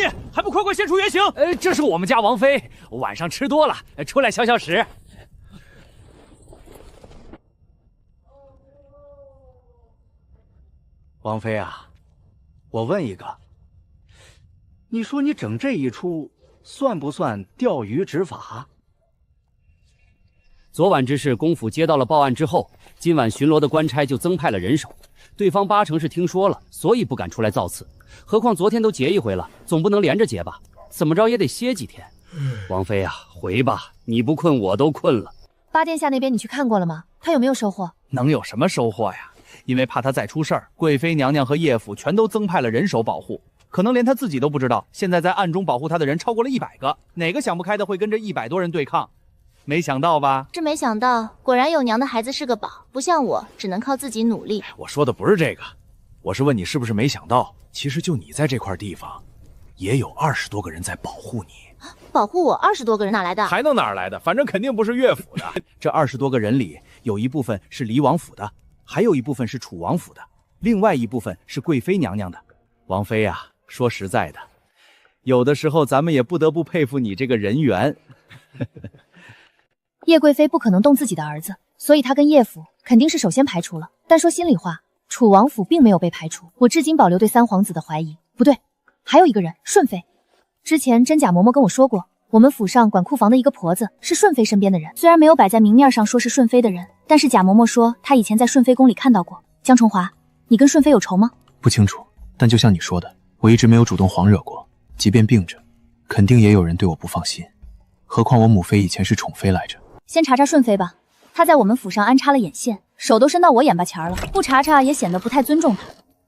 你，还不快快现出原形！这是我们家王妃，晚上吃多了，出来消消食。王妃啊，我问一个，你说你整这一出，算不算钓鱼执法？昨晚之事，公府接到了报案之后，今晚巡逻的官差就增派了人手。对方8成是听说了，所以不敢出来造次。何况昨天都劫一回了，总不能连着劫吧？怎么着也得歇几天。王妃啊，回吧，你不困我都困了。八殿下那边你去看过了吗？他有没有收获？能有什么收获呀？因为怕他再出事儿，贵妃娘娘和叶府全都增派了人手保护。可能连他自己都不知道，现在在暗中保护他的人超过了100个，哪个想不开的会跟这100多人对抗？没想到吧？这没想到，果然有娘的孩子是个宝，不像我，只能靠自己努力。我说的不是这个，我是问你是不是没想到，其实就你在这块地方，也有20多个人在保护你。保护我20多个人哪来的？还能哪儿来的？反正肯定不是乐府的。这20多个人里，有一部分是离王府的，还有一部分是楚王府的，另外一部分是贵妃娘娘的。王妃啊，说实在的，有的时候咱们也不得不佩服你这个人缘。叶贵妃不可能动自己的儿子，所以她跟叶府肯定是首先排除了。但说心里话，楚王府并没有被排除，我至今保留对三皇子的怀疑。不对，还有一个人，顺妃。之前真假嬷嬷跟我说过，我们府上管库房的一个婆子是顺妃身边的人，虽然没有摆在明面上说是顺妃的人，但是贾嬷嬷说她以前在顺妃宫里看到过。江崇华，你跟顺妃有仇吗？不清楚，但就像你说的，我一直没有主动晃惹过，即便病着，肯定也有人对我不放心。何况我母妃以前是宠妃来着。先查查顺妃吧，她在我们府上安插了眼线，手都伸到我眼巴前了，不查查也显得不太尊重她。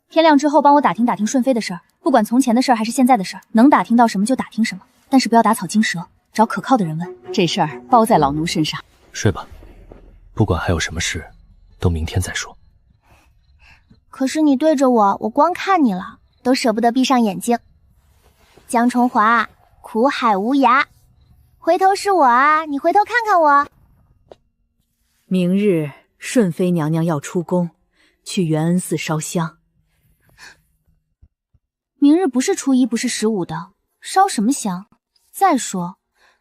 天亮之后帮我打听打听顺妃的事儿，不管从前的事儿还是现在的事儿，能打听到什么就打听什么，但是不要打草惊蛇，找可靠的人问。这事儿包在老奴身上。睡吧，不管还有什么事，都明天再说。可是你对着我，我光看你了，都舍不得闭上眼睛。江崇华，苦海无涯，回头是我啊，你回头看看我。明日顺妃娘娘要出宫，去元恩寺烧香。明日不是初一，不是15的，烧什么香？再说，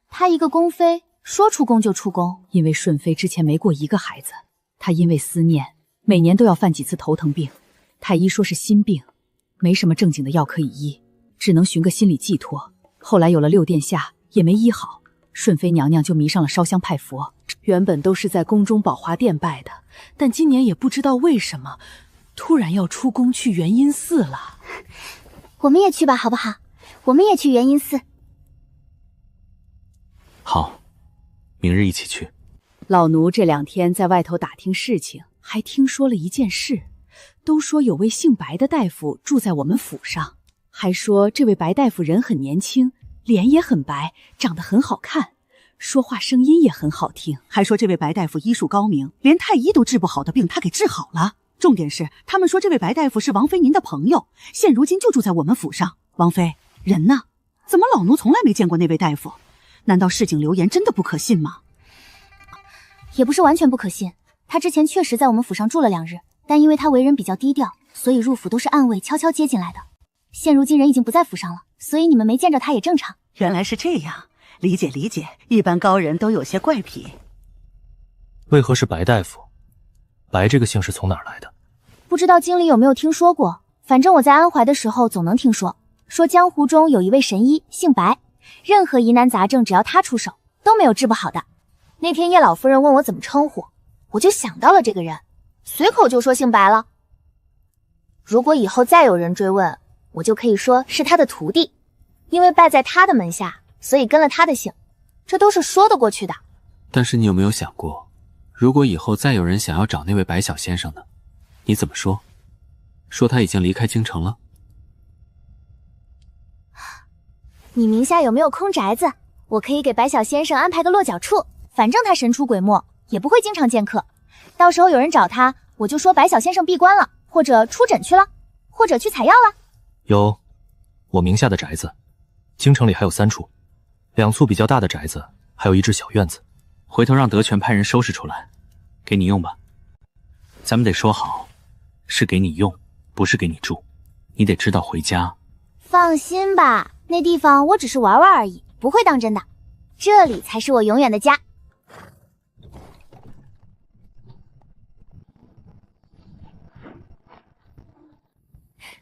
她一个宫妃，说出宫就出宫。因为顺妃之前没过一个孩子，她因为思念，每年都要犯几次头疼病。太医说是心病，没什么正经的药可以医，只能寻个心理寄托。后来有了6殿下，也没医好，顺妃娘娘就迷上了烧香拜佛。原本都是在宫中宝华殿拜的，但今年也不知道为什么，突然要出宫去元阴寺了。我们也去吧，好不好？我们也去元阴寺。好，明日一起去。老奴这2天在外头打听事情，还听说了一件事，都说有位姓白的大夫住在我们府上，还说这位白大夫人很年轻，脸也很白，长得很好看，说话声音也很好听，还说这位白大夫医术高明，连太医都治不好的病他给治好了。重点是他们说这位白大夫是王妃您的朋友，现如今就住在我们府上。王妃，人呢？怎么老奴从来没见过那位大夫？难道市井流言真的不可信吗？也不是完全不可信，他之前确实在我们府上住了2日，但因为他为人比较低调，所以入府都是暗卫悄悄接进来的。现如今人已经不在府上了，所以你们没见着他也正常。原来是这样，理解理解，一般高人都有些怪癖。为何是白大夫？白这个姓是从哪儿来的？不知道经理有没有听说过，反正我在安怀的时候总能听说，说江湖中有一位神医姓白，任何疑难杂症只要他出手都没有治不好的。那天叶老夫人问我怎么称呼，我就想到了这个人，随口就说姓白了。如果以后再有人追问，我就可以说是他的徒弟，因为拜在他的门下，所以跟了他的姓，这都是说得过去的。但是你有没有想过，如果以后再有人想要找那位白小先生呢？你怎么说？说他已经离开京城了？你名下有没有空宅子？我可以给白小先生安排个落脚处，反正他神出鬼没，也不会经常见客。到时候有人找他，我就说白小先生闭关了，或者出诊去了，或者去采药了。有，我名下的宅子，京城里还有3处，2处比较大的宅子，还有1只小院子。回头让德全派人收拾出来，给你用吧。咱们得说好，是给你用，不是给你住。你得知道回家。放心吧，那地方我只是玩玩而已，不会当真的。这里才是我永远的家。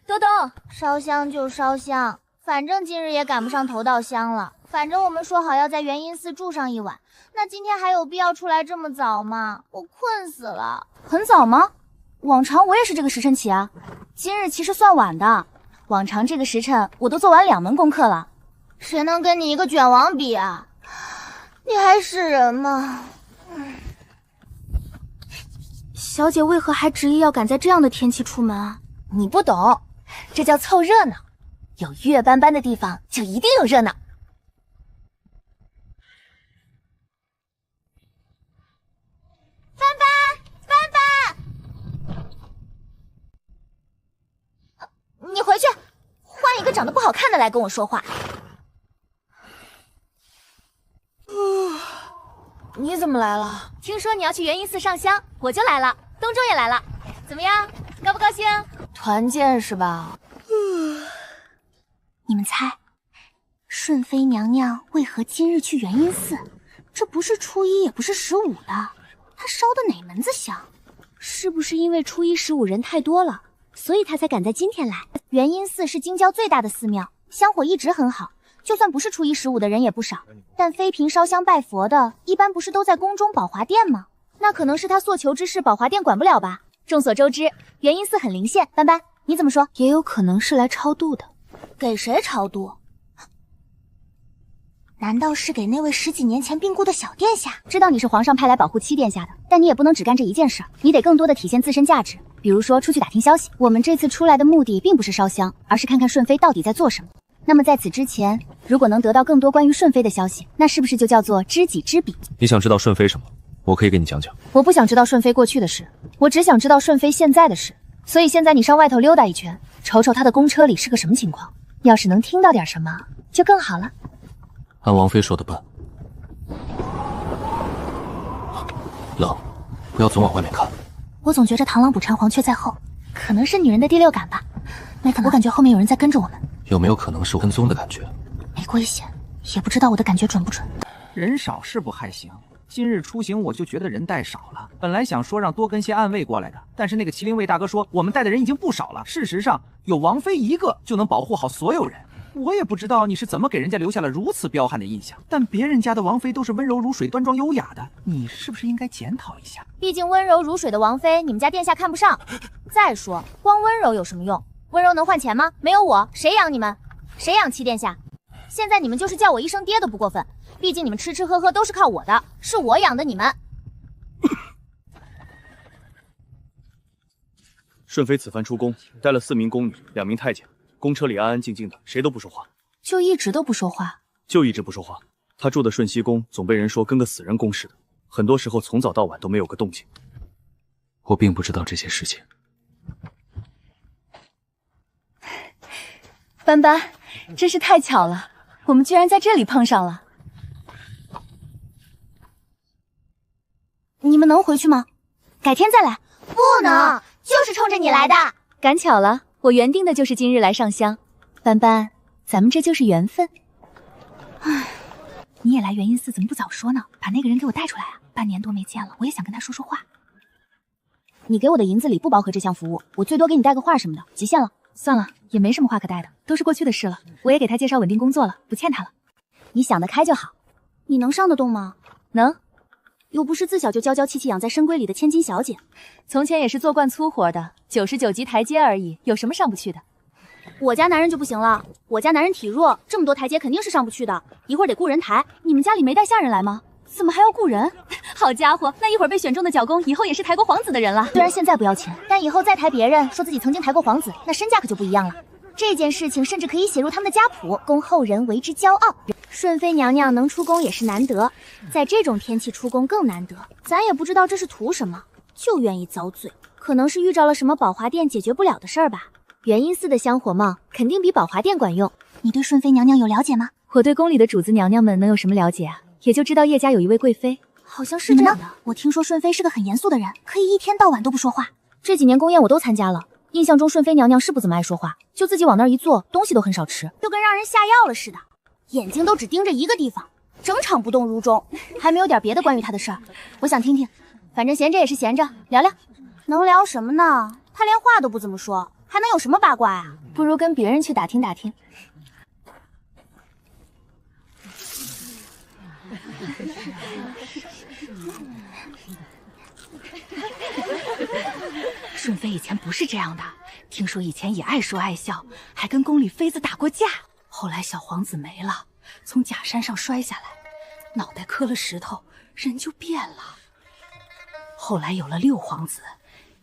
多多，烧香就烧香，反正今日也赶不上头道香了。反正我们说好要在元阴寺住上一晚，那今天还有必要出来这么早吗？我困死了。很早吗？往常我也是这个时辰起啊，今日其实算晚的。往常这个时辰我都做完2门功课了。谁能跟你一个卷王比啊？你还是人吗？小姐为何还执意要赶在这样的天气出门啊？你不懂，这叫凑热闹。有月斑斑的地方就一定有热闹。斑斑，你回去换一个长得不好看的来跟我说话。你怎么来了？听说你要去元阴寺上香，我就来了。东周也来了，怎么样？高不高兴？团建是吧？你们猜，顺妃娘娘为何今日去元阴寺？这不是初一，也不是15的，她烧的哪门子香？是不是因为初一15人太多了，所以她才赶在今天来？元阴寺是京郊最大的寺庙，香火一直很好。就算不是初一15的人也不少，但妃嫔烧香拜佛的，一般不是都在宫中宝华殿吗？那可能是他所求之事，宝华殿管不了吧？众所周知，元阴寺很灵现。斑斑，你怎么说？也有可能是来超度的。给谁超度？难道是给那位10几年前病故的小殿下？知道你是皇上派来保护7殿下的，但你也不能只干这一件事，你得更多的体现自身价值，比如说出去打听消息。我们这次出来的目的并不是烧香，而是看看顺妃到底在做什么。那么在此之前，如果能得到更多关于顺妃的消息，那是不是就叫做知己知彼？你想知道顺妃什么？我可以给你讲讲。我不想知道顺妃过去的事，我只想知道顺妃现在的事。所以现在你上外头溜达一圈，瞅瞅她的公车里是个什么情况。要是能听到点什么，就更好了。按王妃说的办。冷，不要总往外面看。我总觉着螳螂捕蝉，黄雀在后，可能是女人的第6感吧。没可能，我感觉后面有人在跟着我们。有没有可能是跟踪的感觉？没危险，也不知道我的感觉准不准。人少是不还行，今日出行我就觉得人带少了。本来想说让多跟些暗卫过来的，但是那个麒麟卫大哥说我们带的人已经不少了。事实上，有王妃一个就能保护好所有人。我也不知道你是怎么给人家留下了如此彪悍的印象，但别人家的王妃都是温柔如水、端庄优雅的，你是不是应该检讨一下？毕竟温柔如水的王妃，你们家殿下看不上。再说，光温柔有什么用？温柔能换钱吗？没有我，谁养你们？谁养7殿下？现在你们就是叫我一声爹都不过分。毕竟你们吃吃喝喝都是靠我的，是我养的你们。顺妃此番出宫，带了4名宫女、2名太监，公车里安安静静的，谁都不说话。就一直都不说话？就一直不说话。她住的顺熙宫，总被人说跟个死人宫似的，很多时候从早到晚都没有个动静。我并不知道这些事情。斑斑，真是太巧了，我们居然在这里碰上了。你们能回去吗？改天再来。不能，就是冲着你来的。赶巧了，我原定的就是今日来上香。斑斑，咱们这就是缘分。唉，你也来元阴寺，怎么不早说呢？把那个人给我带出来啊！半年多没见了，我也想跟他说说话。你给我的银子里不包括这项服务，我最多给你带个画什么的，极限了。算了，也没什么话可带的，都是过去的事了。我也给他介绍稳定工作了，不欠他了。你想得开就好。你能上得动吗？能，又不是自小就娇娇气气养在深闺里的千金小姐，从前也是做惯粗活的，99级台阶而已，有什么上不去的？我家男人就不行了，我家男人体弱，这么多台阶肯定是上不去的，一会儿得雇人抬。你们家里没带下人来吗？怎么还要雇人？好家伙，那一会儿被选中的角公，以后也是抬过皇子的人了。虽然现在不要钱，但以后再抬别人，说自己曾经抬过皇子，那身价可就不一样了。这件事情甚至可以写入他们的家谱，供后人为之骄傲。顺妃娘娘能出宫也是难得，在这种天气出宫更难得。咱也不知道这是图什么，就愿意遭罪。可能是遇着了什么宝华殿解决不了的事儿吧。元阴寺的香火帽肯定比宝华殿管用。你对顺妃娘娘有了解吗？我对宫里的主子娘娘们能有什么了解啊？也就知道叶家有一位贵妃，好像是这样的。我听说顺妃是个很严肃的人，可以一天到晚都不说话。这几年宫宴我都参加了，因印象中顺妃娘娘是不怎么爱说话，就自己往那儿一坐，东西都很少吃，就跟让人下药了似的，眼睛都只盯着一个地方，整场不动如衷。还没有点别的关于她的事儿，我想听听。反正闲着也是闲着，聊聊。能聊什么呢？他连话都不怎么说，还能有什么八卦啊？不如跟别人去打听打听。顺妃以前不是这样的，听说以前也爱说爱笑，还跟宫里妃子打过架。后来小皇子没了，从假山上摔下来，脑袋磕了石头，人就变了。后来有了六皇子，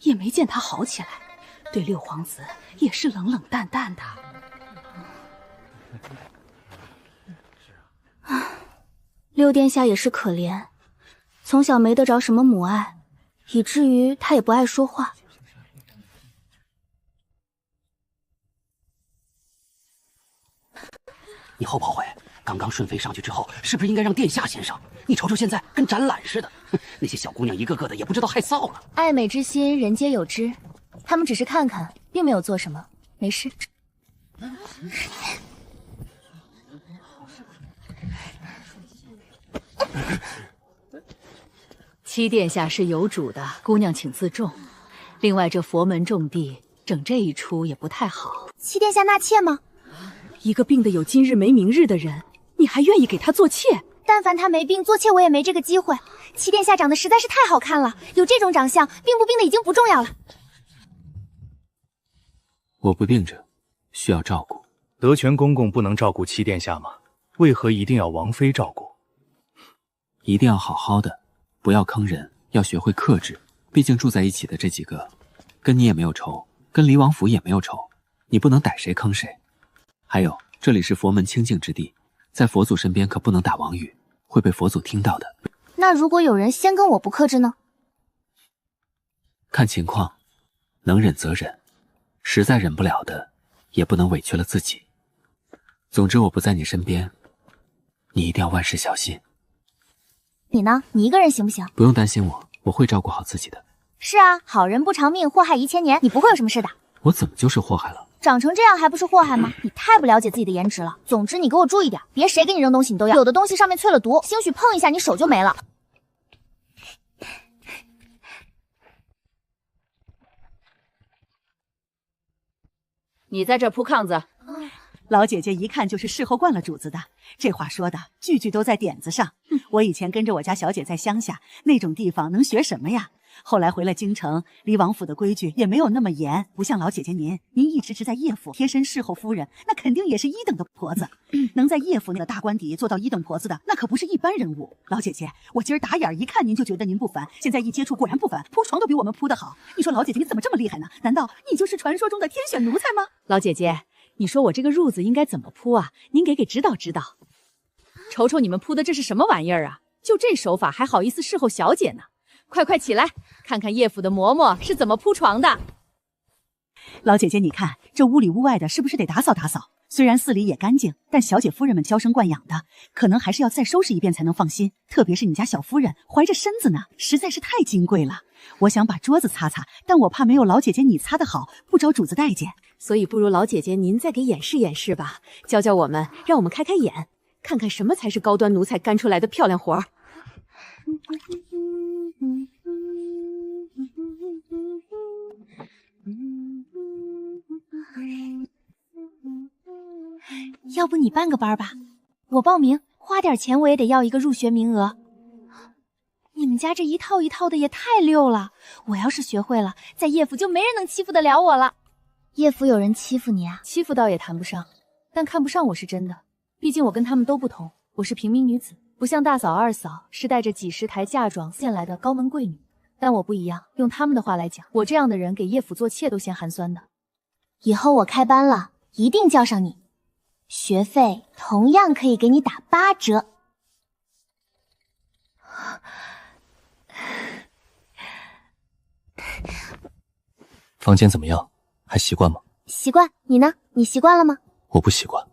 也没见他好起来，对六皇子也是冷冷淡淡的。六殿下也是可怜，从小没得着什么母爱，以至于他也不爱说话。你后不后悔？刚刚顺妃上去之后，是不是应该让殿下先上？你瞅瞅现在跟展览似的，那些小姑娘一个个的也不知道害臊了。爱美之心，人皆有之。他们只是看看，并没有做什么，没事。七殿下是有主的，姑娘请自重。另外，这佛门重地，整这一出也不太好。七殿下纳妾吗？一个病得有今日没明日的人，你还愿意给他做妾？但凡他没病，做妾我也没这个机会。七殿下长得实在是太好看了，有这种长相，病不病的已经不重要了。我不病着，需要照顾。德全公公不能照顾七殿下吗？为何一定要王妃照顾？一定要好好的，不要坑人，要学会克制。毕竟住在一起的这几个，跟你也没有仇，跟黎王府也没有仇，你不能逮谁坑谁。还有，这里是佛门清净之地，在佛祖身边可不能打妄语，会被佛祖听到的。那如果有人先跟我不克制呢？看情况，能忍则忍，实在忍不了的，也不能委屈了自己。总之，我不在你身边，你一定要万事小心。你呢？你一个人行不行？不用担心我，我会照顾好自己的。是啊，好人不长命，祸害1千年，你不会有什么事的。我怎么就是祸害了？长成这样还不是祸害吗？你太不了解自己的颜值了。总之你给我注意点，别谁给你扔东西你都要。有的东西上面淬了毒，兴许碰一下你手就没了。你在这铺炕子。老姐姐一看就是侍候惯了主子的，这话说的句句都在点子上。我以前跟着我家小姐在乡下，那种地方能学什么呀？后来回了京城，离王府的规矩也没有那么严，不像老姐姐您一直在叶府贴身侍候夫人，那肯定也是1等的婆子。能在叶府那个大官邸做到1等婆子的，那可不是一般人物。老姐姐，我今儿打眼一看您就觉得您不凡，现在一接触果然不凡，铺床都比我们铺得好。你说老姐姐你怎么这么厉害呢？难道你就是传说中的天选奴才吗？老姐姐，你说我这个褥子应该怎么铺啊？您给指导指导。瞅瞅你们铺的这是什么玩意儿啊？就这手法还好意思侍候小姐呢？快起来，看看叶府的嬷嬷是怎么铺床的。老姐姐，你看这屋里屋外的，是不是得打扫打扫？虽然寺里也干净，但小姐夫人们娇生惯养的，可能还是要再收拾一遍才能放心。特别是你家小夫人怀着身子呢，实在是太金贵了。我想把桌子擦擦，但我怕没有老姐姐你擦得好，不招主子待见。所以不如老姐姐您再给演示演示吧，教教我们，让我们开开眼，看看什么才是高端奴才干出来的漂亮活儿。要不你办个班吧，我报名，花点钱我也得要一个入学名额。你们家这一套一套的也太溜了，我要是学会了，在叶府就没人能欺负得了我了。叶府有人欺负你啊？欺负倒也谈不上，但看不上我是真的。毕竟我跟他们都不同，我是平民女子，不像大嫂二嫂是带着几10台嫁妆献来的高门贵女。但我不一样，用他们的话来讲，我这样的人给叶府做妾都嫌寒酸的。以后我开班了，一定叫上你，学费同样可以给你打8折。房间怎么样？还习惯吗？习惯。你呢？你习惯了吗？我不习惯。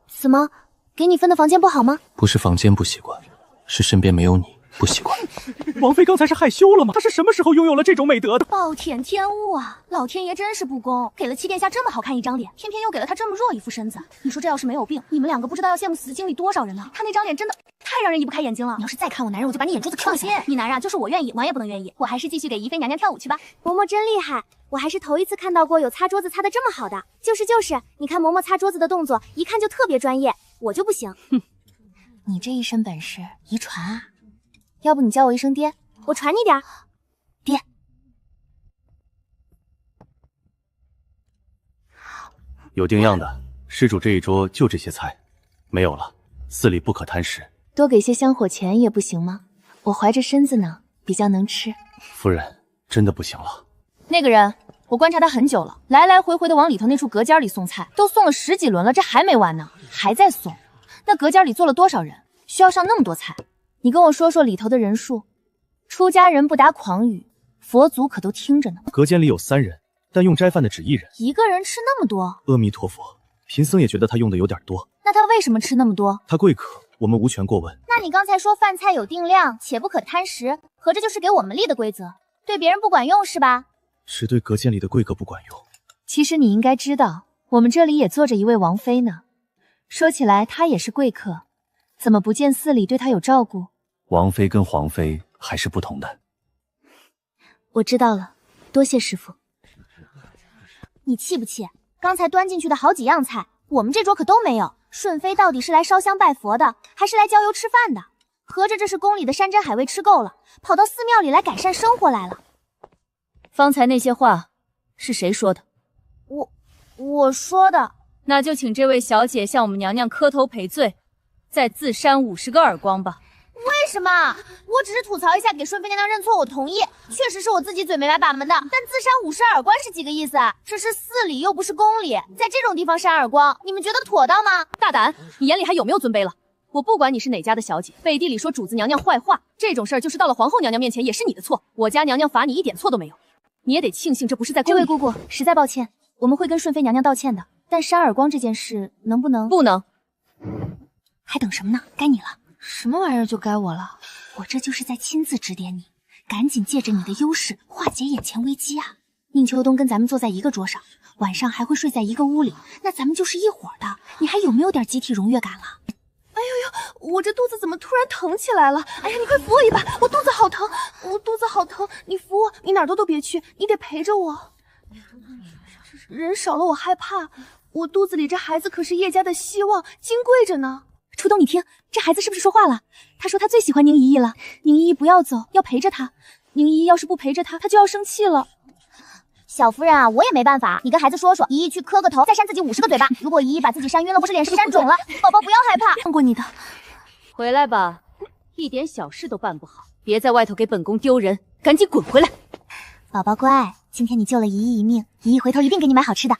怎么？给你分的房间不好吗？不是房间不习惯，是身边没有你。不习惯。王妃刚才是害羞了吗？她是什么时候拥有了这种美德的？暴殄天物啊！老天爷真是不公，给了七殿下这么好看一张脸，偏偏又给了他这么弱一副身子。你说这要是没有病，你们两个不知道要羡慕死经历多少人呢？他那张脸真的太让人移不开眼睛了。你要是再看我男人，我就把你眼珠子放下。你男人就是我愿意，王爷不能愿意。我还是继续给宜妃娘娘跳舞去吧。嬷嬷真厉害，我还是头一次看到过有擦桌子擦得这么好的。就是，你看嬷嬷擦桌子的动作，一看就特别专业，我就不行。哼，你这一身本事遗传啊！要不你叫我一声爹，我传你点。爹。有定样的，施主这一桌就这些菜，没有了，寺里不可贪食。多给些香火钱也不行吗？我怀着身子呢，比较能吃。夫人，真的不行了。那个人，我观察他很久了，来来回回的往里头那处隔间里送菜，都送了10几轮了，这还没完呢，还在送。那隔间里坐了多少人，需要上那么多菜？你跟我说说里头的人数。出家人不打诳语，佛祖可都听着呢。隔间里有3人，但用斋饭的只1人。一个人吃那么多？阿弥陀佛，贫僧也觉得他用的有点多。那他为什么吃那么多？他贵客，我们无权过问。那你刚才说饭菜有定量，且不可贪食，合着就是给我们立的规则，对别人不管用是吧？只对隔间里的贵客不管用。其实你应该知道，我们这里也坐着一位王妃呢。说起来，她也是贵客，怎么不见寺里对她有照顾？王妃跟皇妃还是不同的。我知道了，多谢师傅。你气不气？刚才端进去的好几样菜，我们这桌可都没有。顺妃到底是来烧香拜佛的，还是来郊游吃饭的？合着这是宫里的山珍海味吃够了，跑到寺庙里来改善生活来了。方才那些话是谁说的？我说的。那就请这位小姐向我们娘娘磕头赔罪，再自扇50个耳光吧。为什么？我只是吐槽一下，给顺妃娘娘认错，我同意。确实是我自己嘴没把门的，但自扇50耳光是几个意思？这是寺里又不是宫里，在这种地方扇耳光，你们觉得妥当吗？大胆！你眼里还有没有尊卑了？我不管你是哪家的小姐，背地里说主子娘娘坏话，这种事儿就是到了皇后娘娘面前也是你的错。我家娘娘罚你一点错都没有，你也得庆幸这不是在宫里。这位姑姑，实在抱歉，我们会跟顺妃娘娘道歉的。但扇耳光这件事能不能？不能。还等什么呢？该你了。什么玩意儿就该我了？我这就是在亲自指点你，赶紧借着你的优势化解眼前危机啊！宁秋冬跟咱们坐在一个桌上，晚上还会睡在一个屋里，那咱们就是一伙的。你还有没有点集体荣誉感了？哎呦呦，我这肚子怎么突然疼起来了？哎呀，你快扶我一把，我肚子好疼，我肚子好疼，你扶我，你哪儿都别去，你得陪着我。人少了我害怕，我肚子里这孩子可是叶家的希望，金贵着呢。初冬，你听，这孩子是不是说话了？他说他最喜欢宁依依了，宁依依不要走，要陪着他。宁依依要是不陪着他，他就要生气了。小夫人啊，我也没办法，你跟孩子说说，依依去磕个头，再扇自己50个嘴巴。如果依依把自己扇晕了，不是脸是扇肿了？宝宝不要害怕，放过你的。回来吧，一点小事都办不好，别在外头给本宫丢人，赶紧滚回来。宝宝乖，今天你救了依依一命，依依回头一定给你买好吃的。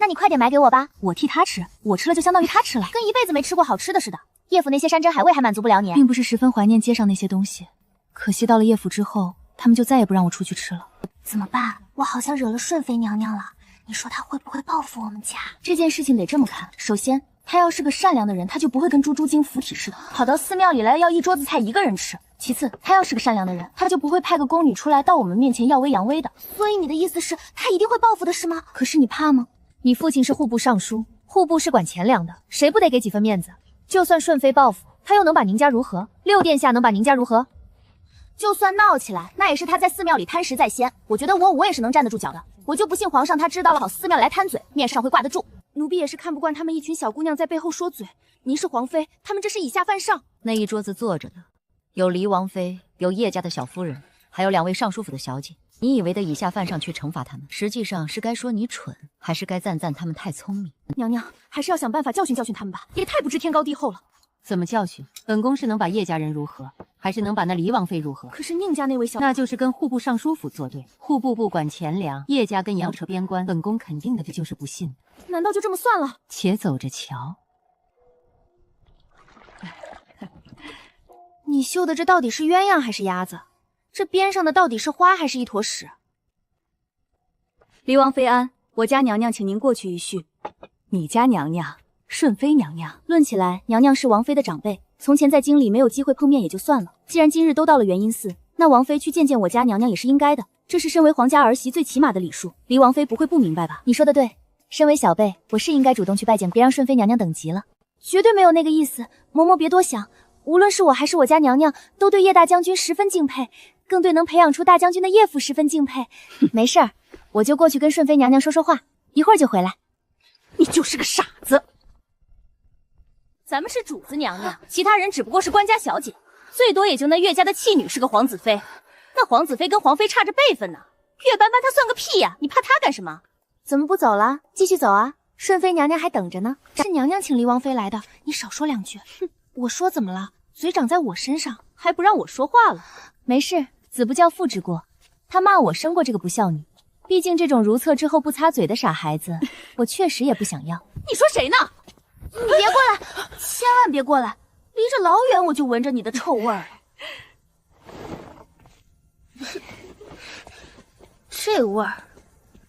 那你快点买给我吧，我替他吃，我吃了就相当于他吃了，跟一辈子没吃过好吃的似的。叶府那些山珍海味还满足不了你，并不是十分怀念街上那些东西，可惜到了叶府之后，他们就再也不让我出去吃了。怎么办？我好像惹了顺妃娘娘了，你说她会不会报复我们家？这件事情得这么看，首先，她要是个善良的人，她就不会跟猪猪精附体似的，跑到寺庙里来要一桌子菜一个人吃。其次，她要是个善良的人，她就不会派个宫女出来到我们面前耀威扬威的。所以你的意思是，她一定会报复的是吗？可是你怕吗？你父亲是户部尚书，户部是管钱粮的，谁不得给几分面子？就算顺妃报复，他又能把宁家如何？六殿下能把宁家如何？就算闹起来，那也是他在寺庙里贪食在先。我觉得我也是能站得住脚的。我就不信皇上他知道了跑寺庙里来贪嘴，面上会挂得住。奴婢也是看不惯他们一群小姑娘在背后说嘴。您是皇妃，他们这是以下犯上。那一桌子坐着的，有黎王妃，有叶家的小夫人，还有2位尚书府的小姐。你以为的以下犯上去惩罚他们，实际上是该说你蠢，还是该赞他们太聪明？娘娘还是要想办法教训教训他们吧，也太不知天高地厚了。怎么教训？本宫是能把叶家人如何，还是能把那黎王妃如何？可是宁家那位小，那就是跟户部尚书府作对，户部不管钱粮，叶家跟杨扯边关，本宫肯定的就是不信。难道就这么算了？且走着瞧。你绣的这到底是鸳鸯还是鸭子？这边上的到底是花还是一坨屎？黎王妃安，我家娘娘请您过去一叙。你家娘娘，顺妃娘娘。论起来，娘娘是王妃的长辈，从前在京里没有机会碰面也就算了，既然今日都到了元阴寺，那王妃去见见我家娘娘也是应该的，这是身为皇家儿媳最起码的礼数。离王妃不会不明白吧？你说的对，身为小辈，我是应该主动去拜见，别让顺妃娘娘等急了。绝对没有那个意思，嬷嬷别多想。无论是我还是我家娘娘，都对叶大将军十分敬佩，更对能培养出大将军的叶父十分敬佩。没事儿，我就过去跟顺妃娘娘说说话，一会儿就回来。你就是个傻子。咱们是主子娘娘，其他人只不过是官家小姐，最多也就那岳家的弃女是个皇子妃。那皇子妃跟皇妃差着辈分呢，岳班班她算个屁呀！你怕她干什么？怎么不走了？继续走啊！顺妃娘娘还等着呢。是娘娘请离王妃来的，你少说两句。哼，我说怎么了？嘴长在我身上，还不让我说话了？没事，子不教父之过。他骂我生过这个不孝女，毕竟这种如厕之后不擦嘴的傻孩子，我确实也不想要。你说谁呢？你别过来，千万别过来，离着老远我就闻着你的臭味儿。这味儿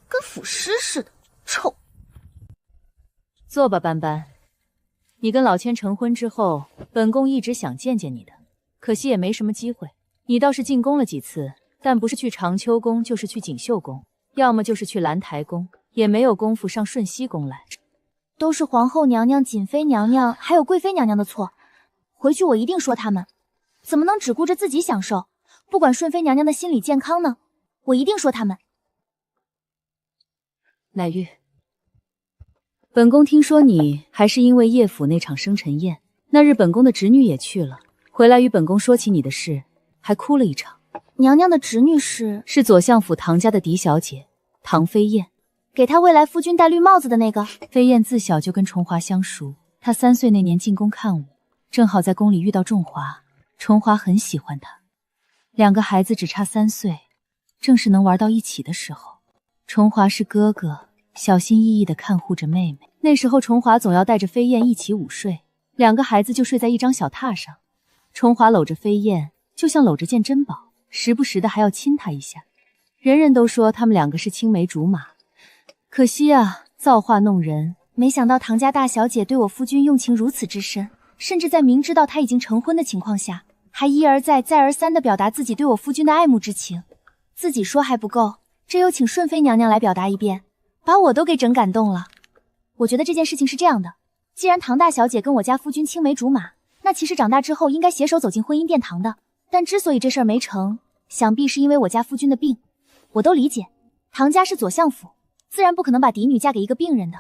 跟腐尸似的，臭。坐吧，斑斑。你跟老千成婚之后，本宫一直想见见你的，可惜也没什么机会。你倒是进宫了几次，但不是去长秋宫，就是去锦绣宫，要么就是去兰台宫，也没有功夫上顺熙宫来。都是皇后娘娘、瑾妃娘娘还有贵妃娘娘的错，回去我一定说他们，怎么能只顾着自己享受，不管顺妃娘娘的心理健康呢？我一定说他们。乃玉，本宫听说你还是因为叶府那场生辰宴，那日本宫的侄女也去了，回来与本宫说起你的事，还哭了一场。娘娘的侄女是左相府唐家的嫡小姐唐飞燕，给她未来夫君戴绿帽子的那个。飞燕自小就跟崇华相熟，她3岁那年进宫看舞，正好在宫里遇到仲华，崇华很喜欢她，两个孩子只差3岁，正是能玩到一起的时候。崇华是哥哥，小心翼翼地看护着妹妹。那时候崇华总要带着飞燕一起午睡，两个孩子就睡在一张小榻上，崇华搂着飞燕，就像搂着件珍宝，时不时的还要亲她一下。人人都说他们两个是青梅竹马，可惜啊，造化弄人。没想到唐家大小姐对我夫君用情如此之深，甚至在明知道他已经成婚的情况下，还一而再再而三地表达自己对我夫君的爱慕之情。自己说还不够，这又请顺妃娘娘来表达一遍，把我都给整感动了。我觉得这件事情是这样的，既然唐大小姐跟我家夫君青梅竹马，那其实长大之后应该携手走进婚姻殿堂的。但之所以这事儿没成，想必是因为我家夫君的病。我都理解，唐家是左相府，自然不可能把嫡女嫁给一个病人的，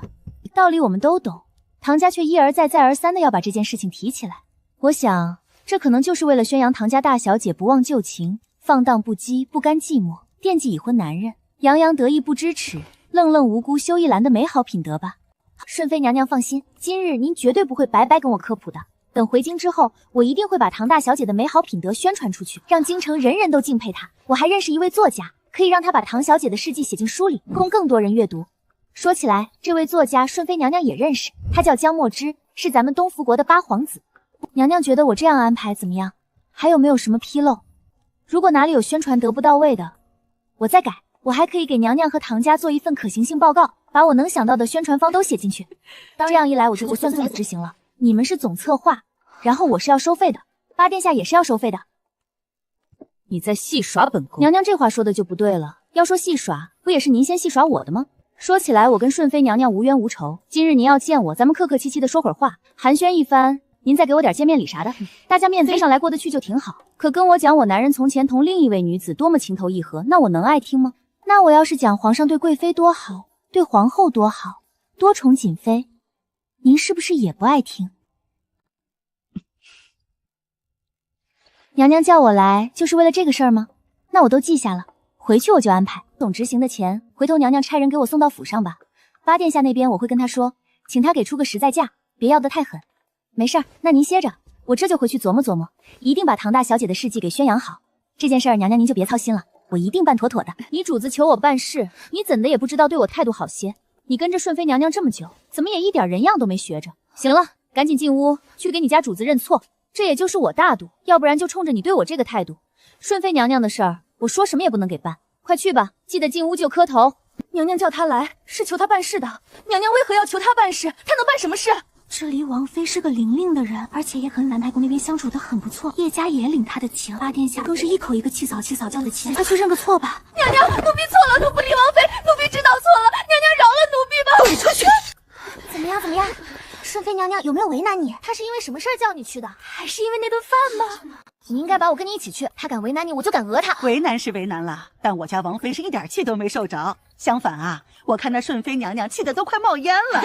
道理我们都懂，唐家却一而再再而三的要把这件事情提起来。我想这可能就是为了宣扬唐家大小姐不忘旧情，放荡不羁，不甘寂寞，惦记已婚男人，洋洋得意不知耻，愣愣无辜羞一兰的美好品德吧。顺妃娘娘放心，今日您绝对不会白白跟我科普的。等回京之后，我一定会把唐大小姐的美好品德宣传出去，让京城人人都敬佩她。我还认识一位作家，可以让他把唐小姐的事迹写进书里，供更多人阅读。说起来，这位作家顺妃娘娘也认识，他叫江墨之，是咱们东福国的八皇子。娘娘觉得我这样安排怎么样？还有没有什么纰漏？如果哪里有宣传得不到位的，我再改。我还可以给娘娘和唐家做一份可行性报告，把我能想到的宣传方都写进去。这样一来，我就不算速度执行了。你们是总策划，然后我是要收费的，八殿下也是要收费的。你在戏耍本宫？娘娘这话说的就不对了。要说戏耍，不也是您先戏耍我的吗？说起来，我跟顺妃娘娘无冤无仇。今日您要见我，咱们客客气气的说会儿话，寒暄一番，您再给我点见面礼啥的，大家面子上来过得去就挺好。可跟我讲我男人从前同另一位女子多么情投意合，那我能爱听吗？那我要是讲皇上对贵妃多好，对皇后多好，多宠瑾妃，您是不是也不爱听？娘娘叫我来就是为了这个事儿吗？那我都记下了，回去我就安排。总执行的钱，回头娘娘差人给我送到府上吧。八殿下那边我会跟他说，请他给出个实在价，别要得太狠。没事儿，那您歇着，我这就回去琢磨琢磨，一定把唐大小姐的事迹给宣扬好。这件事儿，娘娘您就别操心了，我一定办妥妥的。你主子求我办事，你怎的也不知道对我态度好些？你跟着顺妃娘娘这么久，怎么也一点人样都没学着？行了，赶紧进屋去给你家主子认错。这也就是我大度，要不然就冲着你对我这个态度，顺妃娘娘的事儿，我说什么也不能给办。快去吧，记得进屋就磕头。娘娘叫她来是求她办事的，娘娘为何要求她办事？她能办什么事？这离王妃是个灵灵的人，而且也和南太宫那边相处的很不错，叶家也领他的情，八殿下更是一口一个气嫂叫的亲，他去认个错吧。娘娘，奴婢错了，奴不离王妃，奴婢知道错了，娘娘饶了奴婢吧。滚出去！怎么样？顺妃娘娘有没有为难你？她是因为什么事儿叫你去的？还是因为那顿饭吗？你应该把我跟你一起去，她敢为难你，我就敢讹她。为难是为难了，但我家王妃是一点气都没受着，相反啊，我看那顺妃娘娘气得都快冒烟了。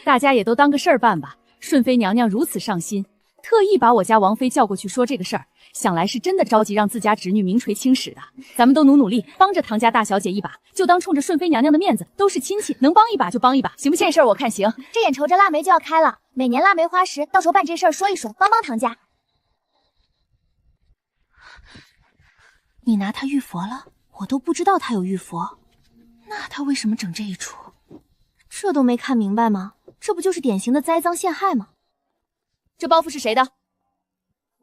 大家也都当个事儿办吧。顺妃娘娘如此上心，特意把我家王妃叫过去说这个事儿，想来是真的着急让自家侄女名垂青史的。咱们都努力，帮着唐家大小姐一把，就当冲着顺妃娘娘的面子，都是亲戚，能帮一把就帮一把，行不行？这事儿我看行。这眼瞅着腊梅就要开了，每年腊梅花时，到时候办这事儿说一说，帮唐家。你拿他玉佛了？我都不知道他有玉佛，那他为什么整这一出？这都没看明白吗？这不就是典型的栽赃陷害吗？这包袱是谁的？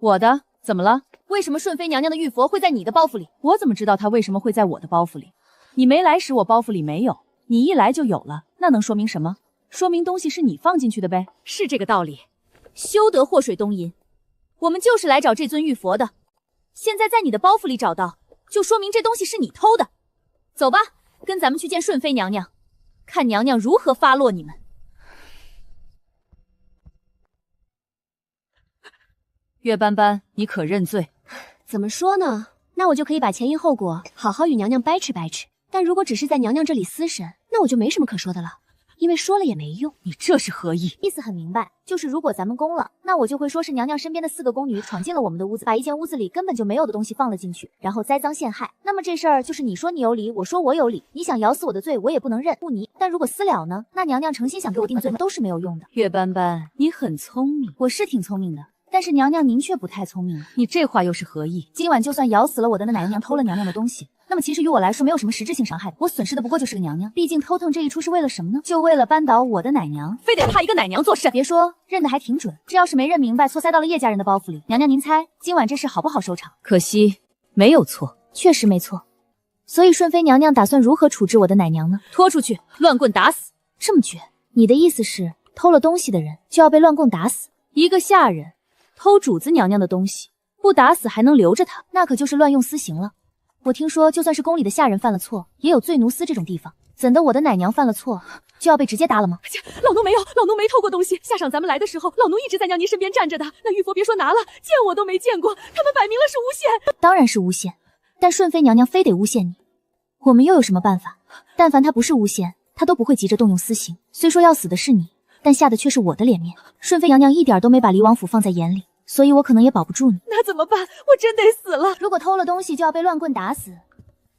我的。怎么了？为什么顺妃娘娘的玉佛会在你的包袱里？我怎么知道她为什么会在我的包袱里？你没来时我包袱里没有，你一来就有了，那能说明什么？说明东西是你放进去的呗，是这个道理。休得祸水东引，我们就是来找这尊玉佛的。现在在你的包袱里找到，就说明这东西是你偷的。走吧，跟咱们去见顺妃娘娘，看娘娘如何发落你们。岳斑斑，你可认罪？怎么说呢？那我就可以把前因后果好好与娘娘掰扯掰扯。但如果只是在娘娘这里私审，那我就没什么可说的了，因为说了也没用。你这是何意？意思很明白，就是如果咱们攻了，那我就会说是娘娘身边的4个宫女闯进了我们的屋子，把一间屋子里根本就没有的东西放了进去，然后栽赃陷害。那么这事儿就是你说你有理，我说我有理，你想咬死我的罪，我也不能认不你。但如果私了呢？那娘娘诚心想给我定罪都是没有用的。岳斑斑，你很聪明，我是挺聪明的。但是娘娘您却不太聪明了，你这话又是何意？今晚就算咬死了我的那奶娘，偷了娘娘的东西，那么其实于我来说没有什么实质性伤害，我损失的不过就是个娘娘。毕竟偷腾这一出是为了什么呢？就为了扳倒我的奶娘，非得怕一个奶娘做事。别说，认得还挺准。这要是没认明白，错塞到了叶家人的包袱里，娘娘您猜今晚这事好不好收场？可惜没有错，确实没错。所以顺妃娘娘打算如何处置我的奶娘呢？拖出去，乱棍打死。这么绝？你的意思是偷了东西的人就要被乱棍打死？一个下人偷主子娘娘的东西，不打死还能留着他，那可就是乱用私刑了。我听说，就算是宫里的下人犯了错，也有罪奴司这种地方。怎的我的奶娘犯了错，就要被直接打了吗？老奴没有，老奴没偷过东西。下晌咱们来的时候，老奴一直在娘您身边站着的。那玉佛别说拿了，见我都没见过，他们摆明了是诬陷。当然是诬陷，但顺妃娘娘非得诬陷你，我们又有什么办法？但凡她不是诬陷，她都不会急着动用私刑。虽说要死的是你，但下的却是我的脸面。顺妃娘娘一点都没把离王府放在眼里，所以我可能也保不住你。那怎么办？我真得死了。如果偷了东西就要被乱棍打死，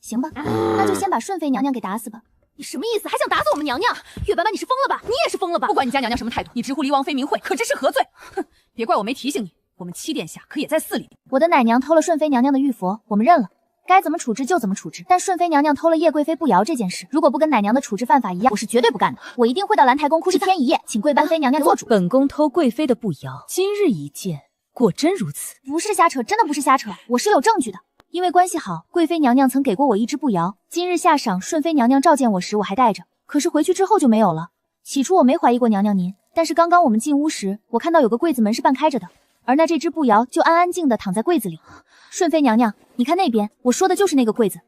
行吧，那就先把顺妃娘娘给打死吧。你什么意思？还想打死我们娘娘？岳斑斑，你是疯了吧？你也是疯了吧？不管你家娘娘什么态度，你直呼离王妃名讳，可知是何罪？哼！别怪我没提醒你，我们七殿下可也在寺里。我的奶娘偷了顺妃娘娘的玉佛，我们认了。该怎么处置就怎么处置，但顺妃娘娘偷了叶贵妃不瑶这件事，如果不跟奶娘的处置犯法一样，我是绝对不干的。我一定会到兰台宫哭1天1夜，请贵班妃娘娘做主。本宫偷贵妃的不瑶，今日一见，果真如此？不是瞎扯，真的不是瞎扯，我是有证据的。因为关系好，贵妃娘娘曾给过我1只不瑶，今日下晌顺妃娘娘召见我时我还带着，可是回去之后就没有了。起初我没怀疑过娘娘您，但是刚刚我们进屋时，我看到有个柜子门是半开着的，而那这只不瑶就安安静的躺在柜子里。顺妃娘娘，你看那边，我说的就是那个柜子。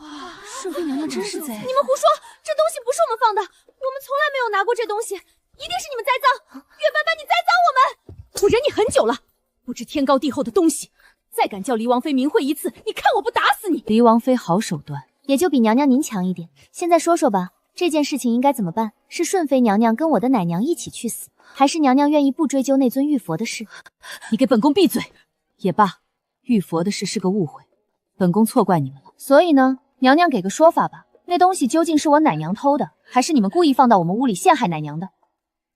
哇，顺妃娘娘真是贼！你们胡说，这东西不是我们放的，我们从来没有拿过这东西，一定是你们栽赃。岳斑斑，你栽赃我们！我忍你很久了，不知天高地厚的东西，再敢叫离王妃名讳一次，你看我不打死你！离王妃好手段，也就比娘娘您强一点。现在说说吧，这件事情应该怎么办？是顺妃娘娘跟我的奶娘一起去死，还是娘娘愿意不追究那尊玉佛的事？你给本宫闭嘴！也罢，玉佛的事是个误会，本宫错怪你们了。所以呢，娘娘给个说法吧，那东西究竟是我奶娘偷的，还是你们故意放到我们屋里陷害奶娘的？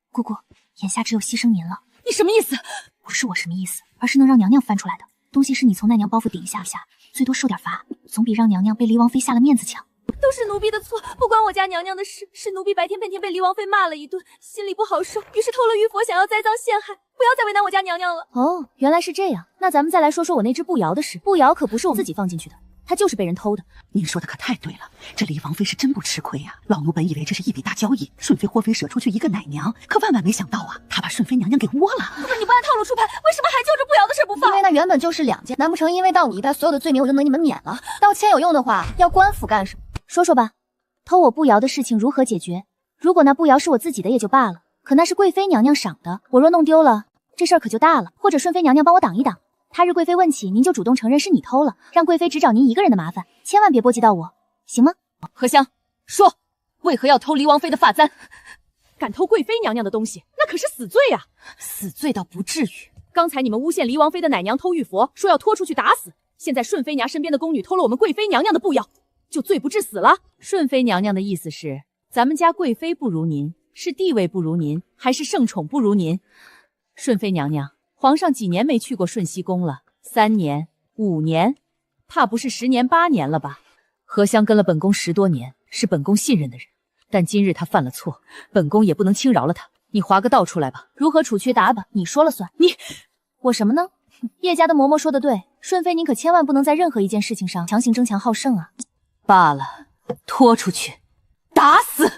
姑姑，眼下只有牺牲您了。你什么意思？不是我什么意思，而是能让娘娘翻出来的东西是你从奶娘包袱顶下下，最多受点罚，总比让娘娘被离王妃下了面子强。都是奴婢的错，不关我家娘娘的事，是奴婢白天被离王妃骂了一顿，心里不好受，于是偷了玉佛，想要栽赃陷害，不要再为难我家娘娘了。哦，原来是这样，那咱们再来说说我那只不瑶的事。不瑶可不是我自己放进去的，她就是被人偷的。您说的可太对了，这李王妃是真不吃亏呀。老奴本以为这是一笔大交易，顺妃、霍妃舍出去一个奶娘，可万万没想到啊，她把顺妃娘娘给窝了。不是你不按套路出牌，为什么还就着不瑶的事不放？因为那原本就是2件，难不成因为到你一败，所有的罪名我就能你们免了？道歉有用的话，要官府干什么？说说吧，偷我步摇的事情如何解决？如果那步摇是我自己的也就罢了，可那是贵妃娘娘赏的，我若弄丢了，这事儿可就大了。或者顺妃娘娘帮我挡一挡，他日贵妃问起，您就主动承认是你偷了，让贵妃只找您一个人的麻烦，千万别波及到我，行吗？荷香，说，为何要偷黎王妃的发簪？敢偷贵妃娘娘的东西，那可是死罪啊！死罪倒不至于。刚才你们诬陷黎王妃的奶娘偷玉佛，说要拖出去打死。现在顺妃娘身边的宫女偷了我们贵妃娘娘的布药，就罪不至死了。顺妃娘娘的意思是，咱们家贵妃不如您，是地位不如您，还是圣宠不如您？顺妃娘娘，皇上几年没去过顺熙宫了？3年、5年，怕不是10年、8年了吧？荷香跟了本宫10多年，是本宫信任的人，但今日他犯了错，本宫也不能轻饶了他。你划个道出来吧，如何处缺打吧，你说了算。我什么呢？叶家的嬷嬷说的对，顺妃您可千万不能在任何一件事情上强行争强好胜啊。罢了，拖出去，打死。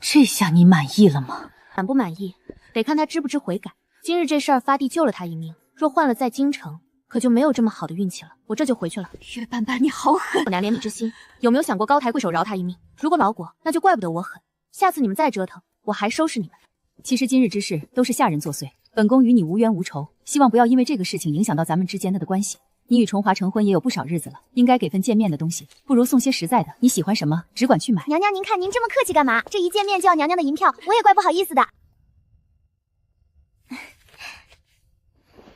这下你满意了吗？满不满意，得看他知不知悔改。今日这事儿发帝救了他一命，若换了在京城，可就没有这么好的运气了。我这就回去了。月斑斑，你好狠！我娘怜悯之心，有没有想过高抬贵手饶他一命？如果饶过，那就怪不得我狠。下次你们再折腾，我还收拾你们。其实今日之事都是下人作祟，本宫与你无冤无仇，希望不要因为这个事情影响到咱们之间的关系。你与重华成婚也有不少日子了，应该给份见面的东西，不如送些实在的。你喜欢什么，只管去买。娘娘，您看您这么客气干嘛？这一见面就要娘娘的银票，我也怪不好意思的。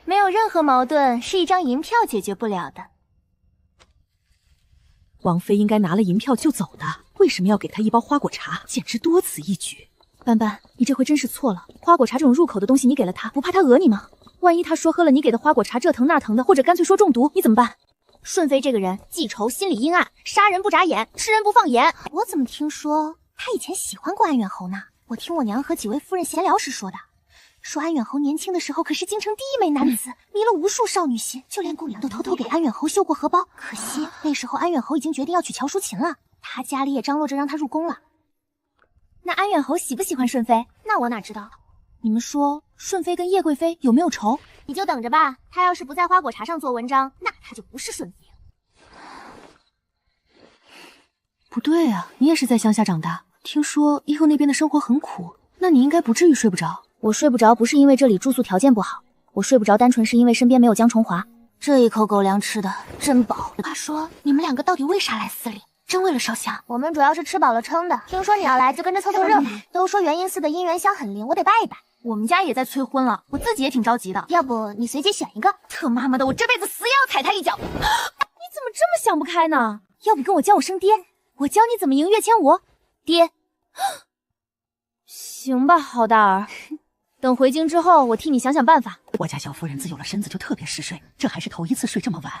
没有任何矛盾是一张银票解决不了的。王妃应该拿了银票就走的，为什么要给她一包花果茶？简直多此一举。斑斑，你这回真是错了。花果茶这种入口的东西，你给了她，不怕她讹你吗？万一她说喝了你给的花果茶这疼那疼的，或者干脆说中毒，你怎么办？顺妃这个人记仇，心里阴暗，杀人不眨眼，吃人不放盐。我怎么听说她以前喜欢过安远侯呢？我听我娘和几位夫人闲聊时说的，说安远侯年轻的时候可是京城第一美男子，迷了无数少女心，就连宫女都偷偷给安远侯绣过荷包。可惜那时候安远侯已经决定要娶乔淑琴了，他家里也张罗着让他入宫了。那安远侯喜不喜欢顺妃？那我哪知道？你们说顺妃跟叶贵妃有没有仇？你就等着吧，他要是不在花果茶上做文章，那他就不是顺妃了。不对啊，你也是在乡下长大，听说伊后那边的生活很苦，那你应该不至于睡不着。我睡不着不是因为这里住宿条件不好，我睡不着单纯是因为身边没有江重华。这一口狗粮吃的真饱。话说你们两个到底为啥来寺里？真为了烧香？我们主要是吃饱了撑的。听说你要来，就跟着凑凑热闹。都说元阴寺的姻缘香很灵，我得拜一拜。我们家也在催婚了，我自己也挺着急的。要不你随机选一个？特妈妈的，我这辈子死也要踩他一脚。你怎么这么想不开呢？要不跟我叫我声爹，我教你怎么赢跃迁舞。爹，行吧，好大儿。等回京之后，我替你想想办法。我家小夫人自有了身子就特别嗜睡，这还是头一次睡这么晚。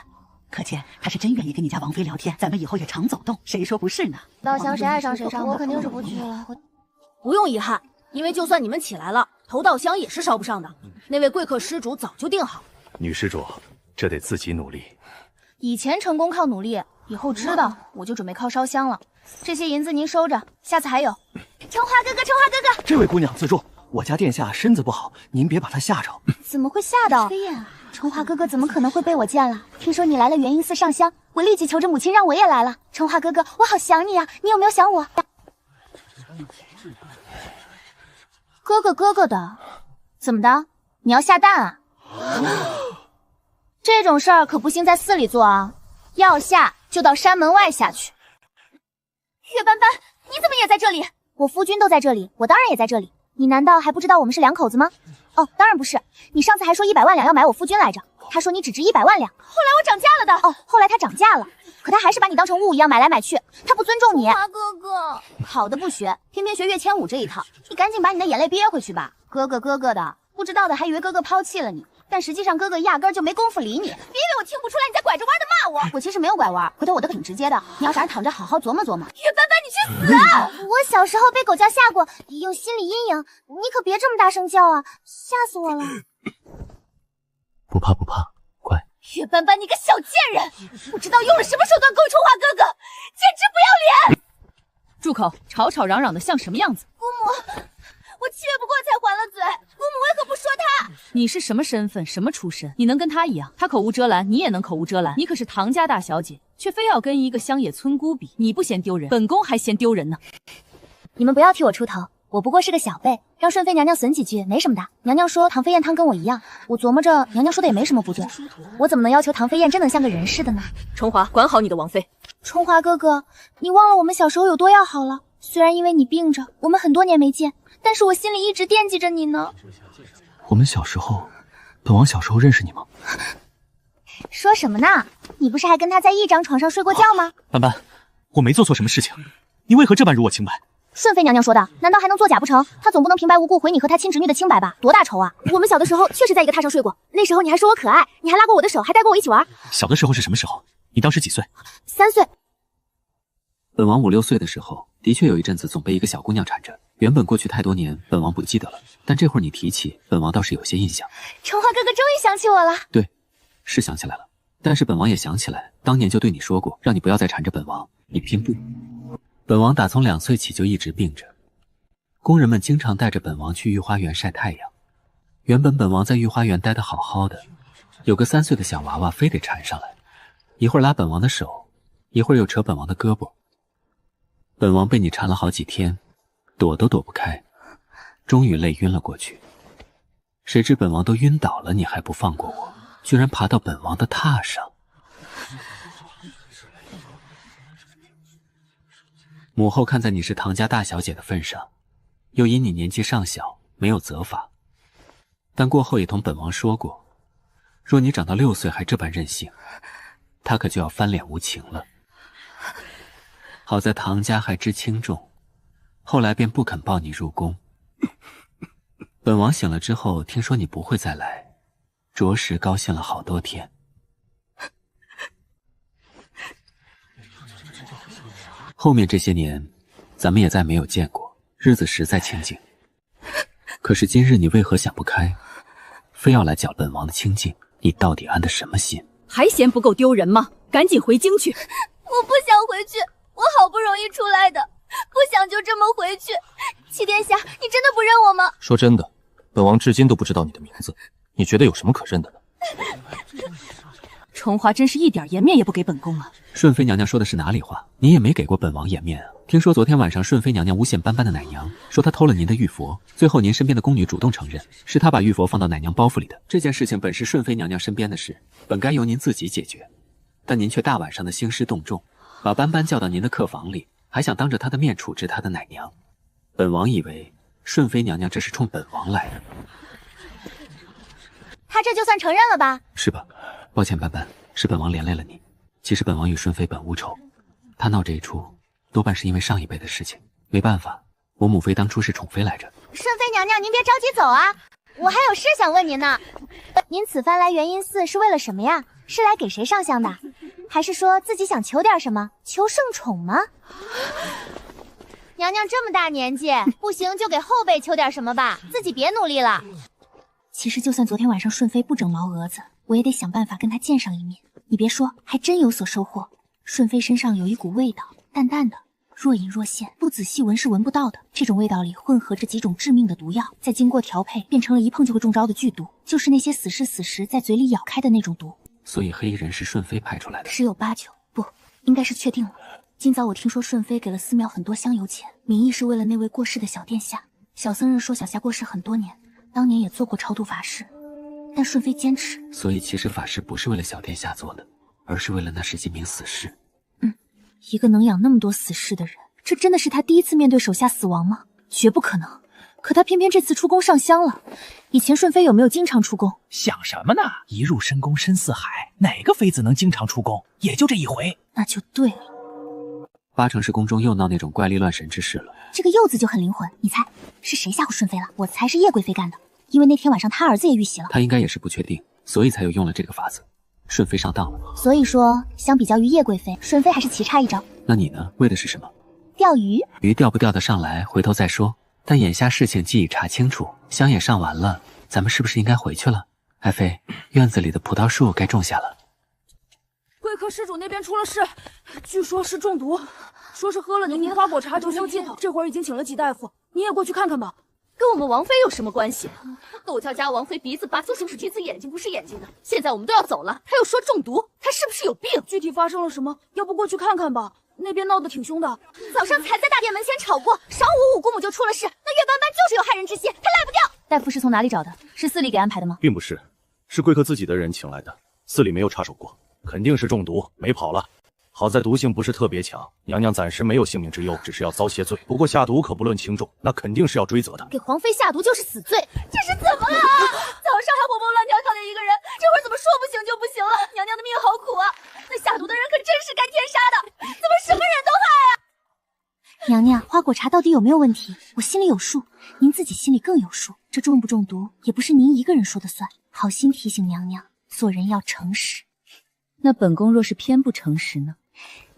可见她是真愿意跟你家王妃聊天，咱们以后也常走动，谁说不是呢？稻香谁爱上谁上，我肯定是不去了。不用遗憾，因为就算你们起来了，头稻香也是烧不上的。那位贵客施主早就定好。女施主，这得自己努力。以前成功靠努力，以后知道我就准备靠烧香了。这些银子您收着，下次还有。成华哥哥，成华哥哥，这位姑娘自重，我家殿下身子不好，您别把她吓着。怎么会吓到？飞燕，成华哥哥怎么可能会被我见了？听说你来了元阴寺上香，我立即求着母亲让我也来了。成华哥哥，我好想你啊，你有没有想我？哥哥的，怎么的？你要下蛋啊？这种事儿可不兴在寺里做啊，要下就到山门外下去。月斑斑，你怎么也在这里？我夫君都在这里，我当然也在这里。你难道还不知道我们是两口子吗？哦，当然不是。你上次还说100万两要买我夫君来着，他说你只值100万两。后来我涨价了的。哦，后来他涨价了，可他还是把你当成物一样买来买去，他不尊重你。华哥哥，好的不学，偏偏学跃迁舞这一套，你赶紧把你的眼泪憋回去吧。哥哥的，不知道的还以为哥哥抛弃了你。但实际上哥哥压根就没工夫理你。别以为我听不出来你在拐着弯的骂我，我其实没有拐弯，回头我的可挺直接的。你要是躺着好好琢磨琢磨。岳斑斑，你去死啊！我小时候被狗叫吓过，有心理阴影。你可别这么大声叫啊，吓死我了。不怕不怕，乖。岳斑斑，你个小贱人，不知道用了什么手段勾春华哥哥，简直不要脸！住口！吵吵嚷嚷的像什么样子？姑母，我7月不过才还了嘴，姑母为何不说他？你是什么身份，什么出身？你能跟他一样？他口无遮拦，你也能口无遮拦。你可是唐家大小姐，却非要跟一个乡野村姑比，你不嫌丢人，本宫还嫌丢人呢。你们不要替我出头，我不过是个小辈，让顺妃娘娘损几句没什么的。娘娘说唐飞燕汤跟我一样，我琢磨着娘娘说的也没什么不对，我怎么能要求唐飞燕真能像个人似的呢？春华，管好你的王妃。春华哥哥，你忘了我们小时候有多要好了？虽然因为你病着，我们很多年没见，但是我心里一直惦记着你呢。我们小时候，本王小时候认识你吗？说什么呢？你不是还跟他在一张床上睡过觉吗？斑斑，我没做错什么事情，你为何这般辱我清白？顺妃娘娘说的，难道还能作假不成？她总不能平白无故毁你和她亲侄女的清白吧？多大仇啊！我们小的时候确实在一个榻上睡过，那时候你还说我可爱，你还拉过我的手，还带过我一起玩。小的时候是什么时候？你当时几岁？3岁。本王5、6岁的时候，的确有一阵子总被一个小姑娘缠着。原本过去太多年，本王不记得了，但这会儿你提起，本王倒是有些印象。春华哥哥终于想起我了。对，是想起来了。但是本王也想起来，当年就对你说过，让你不要再缠着本王，你偏不。本王打从2岁起就一直病着，工人们经常带着本王去御花园晒太阳。原本本王在御花园待得好好的，有个3岁的小娃娃非得缠上来，一会儿拉本王的手，一会儿又扯本王的胳膊。本王被你缠了好几天，躲都躲不开，终于累晕了过去。谁知本王都晕倒了，你还不放过我，居然爬到本王的榻上。母后看在你是唐家大小姐的份上，又因你年纪尚小，没有责罚，但过后也同本王说过，若你长到6岁还这般任性，她可就要翻脸无情了。好在唐家还知轻重，后来便不肯抱你入宫。本王醒了之后，听说你不会再来，着实高兴了好多天。后面这些年，咱们也再没有见过，日子实在清静。可是今日你为何想不开，非要来搅本王的清静？你到底安的什么心？还嫌不够丢人吗？赶紧回京去！我不想回去，我好不容易出来的，不想就这么回去。齐殿下，你真的不认我吗？说真的，本王至今都不知道你的名字，你觉得有什么可认的呢？春华真是一点颜面也不给本宫了。顺妃娘娘说的是哪里话？你也没给过本王颜面啊！听说昨天晚上顺妃娘娘诬陷斑斑的奶娘，说她偷了您的玉佛，最后您身边的宫女主动承认，是她把玉佛放到奶娘包袱里的。这件事情本是顺妃娘娘身边的事，本该由您自己解决，但您却大晚上的兴师动众，把斑斑叫到您的客房里，还想当着她的面处置她的奶娘。本王以为顺妃娘娘这是冲本王来的。她这就算承认了吧？是吧？抱歉斑斑，是本王连累了你。其实本王与顺妃本无仇，她闹这一出多半是因为上一辈的事情，没办法，我母妃当初是宠妃来着。顺妃娘娘，您别着急走啊，我还有事想问您呢。您此番来元阴寺是为了什么呀？是来给谁上香的？还是说自己想求点什么，求圣宠吗？娘娘这么大年纪，不行就给后辈求点什么吧，自己别努力了。其实就算昨天晚上顺妃不整毛蛾子，我也得想办法跟她见上一面。你别说，还真有所收获。顺妃身上有一股味道，淡淡的，若隐若现，不仔细闻是闻不到的。这种味道里混合着几种致命的毒药，再经过调配，变成了一碰就会中招的剧毒，就是那些死时在嘴里咬开的那种毒。所以黑衣人是顺妃派出来的，十有八九，不，应该是确定了。今早我听说顺妃给了寺庙很多香油钱，名义是为了那位过世的小殿下。小僧人说小下过世很多年，当年也做过超度法事，但顺妃坚持。所以其实法事不是为了小殿下做的，而是为了那十几名死士。一个能养那么多死士的人，这真的是他第一次面对手下死亡吗？绝不可能。可他偏偏这次出宫上香了。以前顺妃有没有经常出宫？想什么呢？一入深宫深似海，哪个妃子能经常出宫？也就这一回。那就对了。八成是宫中又闹那种怪力乱神之事了。这个柚子就很灵魂，你猜是谁吓唬顺妃了？我猜是叶贵妃干的。因为那天晚上他儿子也遇袭了。他应该也是不确定，所以才有用了这个法子。顺妃上当了。所以说，相比较于叶贵妃，顺妃还是棋差一招。那你呢？为的是什么？钓鱼。鱼钓不钓得上来，回头再说。但眼下事情既已查清楚，香也上完了，咱们是不是应该回去了？爱妃，院子里的葡萄树该种下了。贵客施主那边出了事，据说是中毒，说是喝了您花果茶就消气。这会儿已经请了几大夫，你也过去看看吧。跟我们王妃有什么关系？窦家家王妃鼻子拔出是鼻子，眼睛不是眼睛的。现在我们都要走了，他又说中毒，他是不是有病？具体发生了什么？要不过去看看吧，那边闹得挺凶的。早上才在大殿门前吵过，晌午五姑母就出了事，那月斑斑就是有害人之心，他赖不掉。大夫是从哪里找的？是寺里给安排的吗？并不是，是贵客自己的人请来的，寺里没有插手过，肯定是中毒没跑了。好在毒性不是特别强，娘娘暂时没有性命之忧，只是要遭些罪。不过下毒可不论轻重，那肯定是要追责的。给皇妃下毒就是死罪，这是怎么了？早上还活蹦乱跳跳的一个人，这会儿怎么说不行就不行了？娘娘的命好苦啊！那下毒的人可真是干天杀的，怎么什么人都害啊？娘娘，花果茶到底有没有问题？我心里有数，您自己心里更有数。这中不中毒，也不是您一个人说的算。好心提醒娘娘，做人要诚实。那本宫若是偏不诚实呢？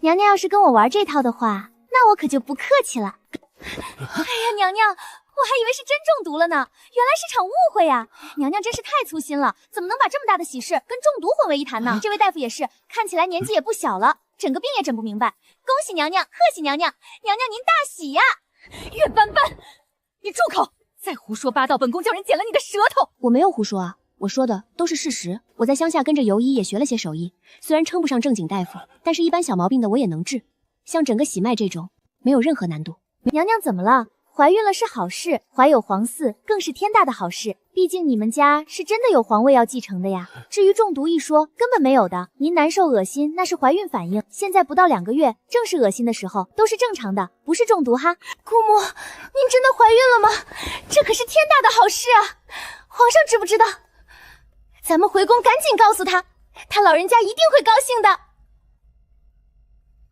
娘娘要是跟我玩这套的话，那我可就不客气了。哎呀，娘娘，我还以为是真中毒了呢，原来是场误会呀！娘娘真是太粗心了，怎么能把这么大的喜事跟中毒混为一谈呢？这位大夫也是，看起来年纪也不小了，整个病也诊不明白。恭喜娘娘，贺喜娘娘，娘娘您大喜呀！月斑斑，你住口！再胡说八道，本宫叫人剪了你的舌头！我没有胡说啊。我说的都是事实。我在乡下跟着游医，也学了些手艺，虽然称不上正经大夫，但是一般小毛病的我也能治。像整个喜脉这种，没有任何难度。娘娘怎么了？怀孕了是好事，怀有皇嗣更是天大的好事。毕竟你们家是真的有皇位要继承的呀。至于中毒一说，根本没有的。您难受恶心，那是怀孕反应。现在不到2个月，正是恶心的时候，都是正常的，不是中毒哈。姑母，您真的怀孕了吗？这可是天大的好事啊！皇上知不知道？咱们回宫赶紧告诉他，他老人家一定会高兴的。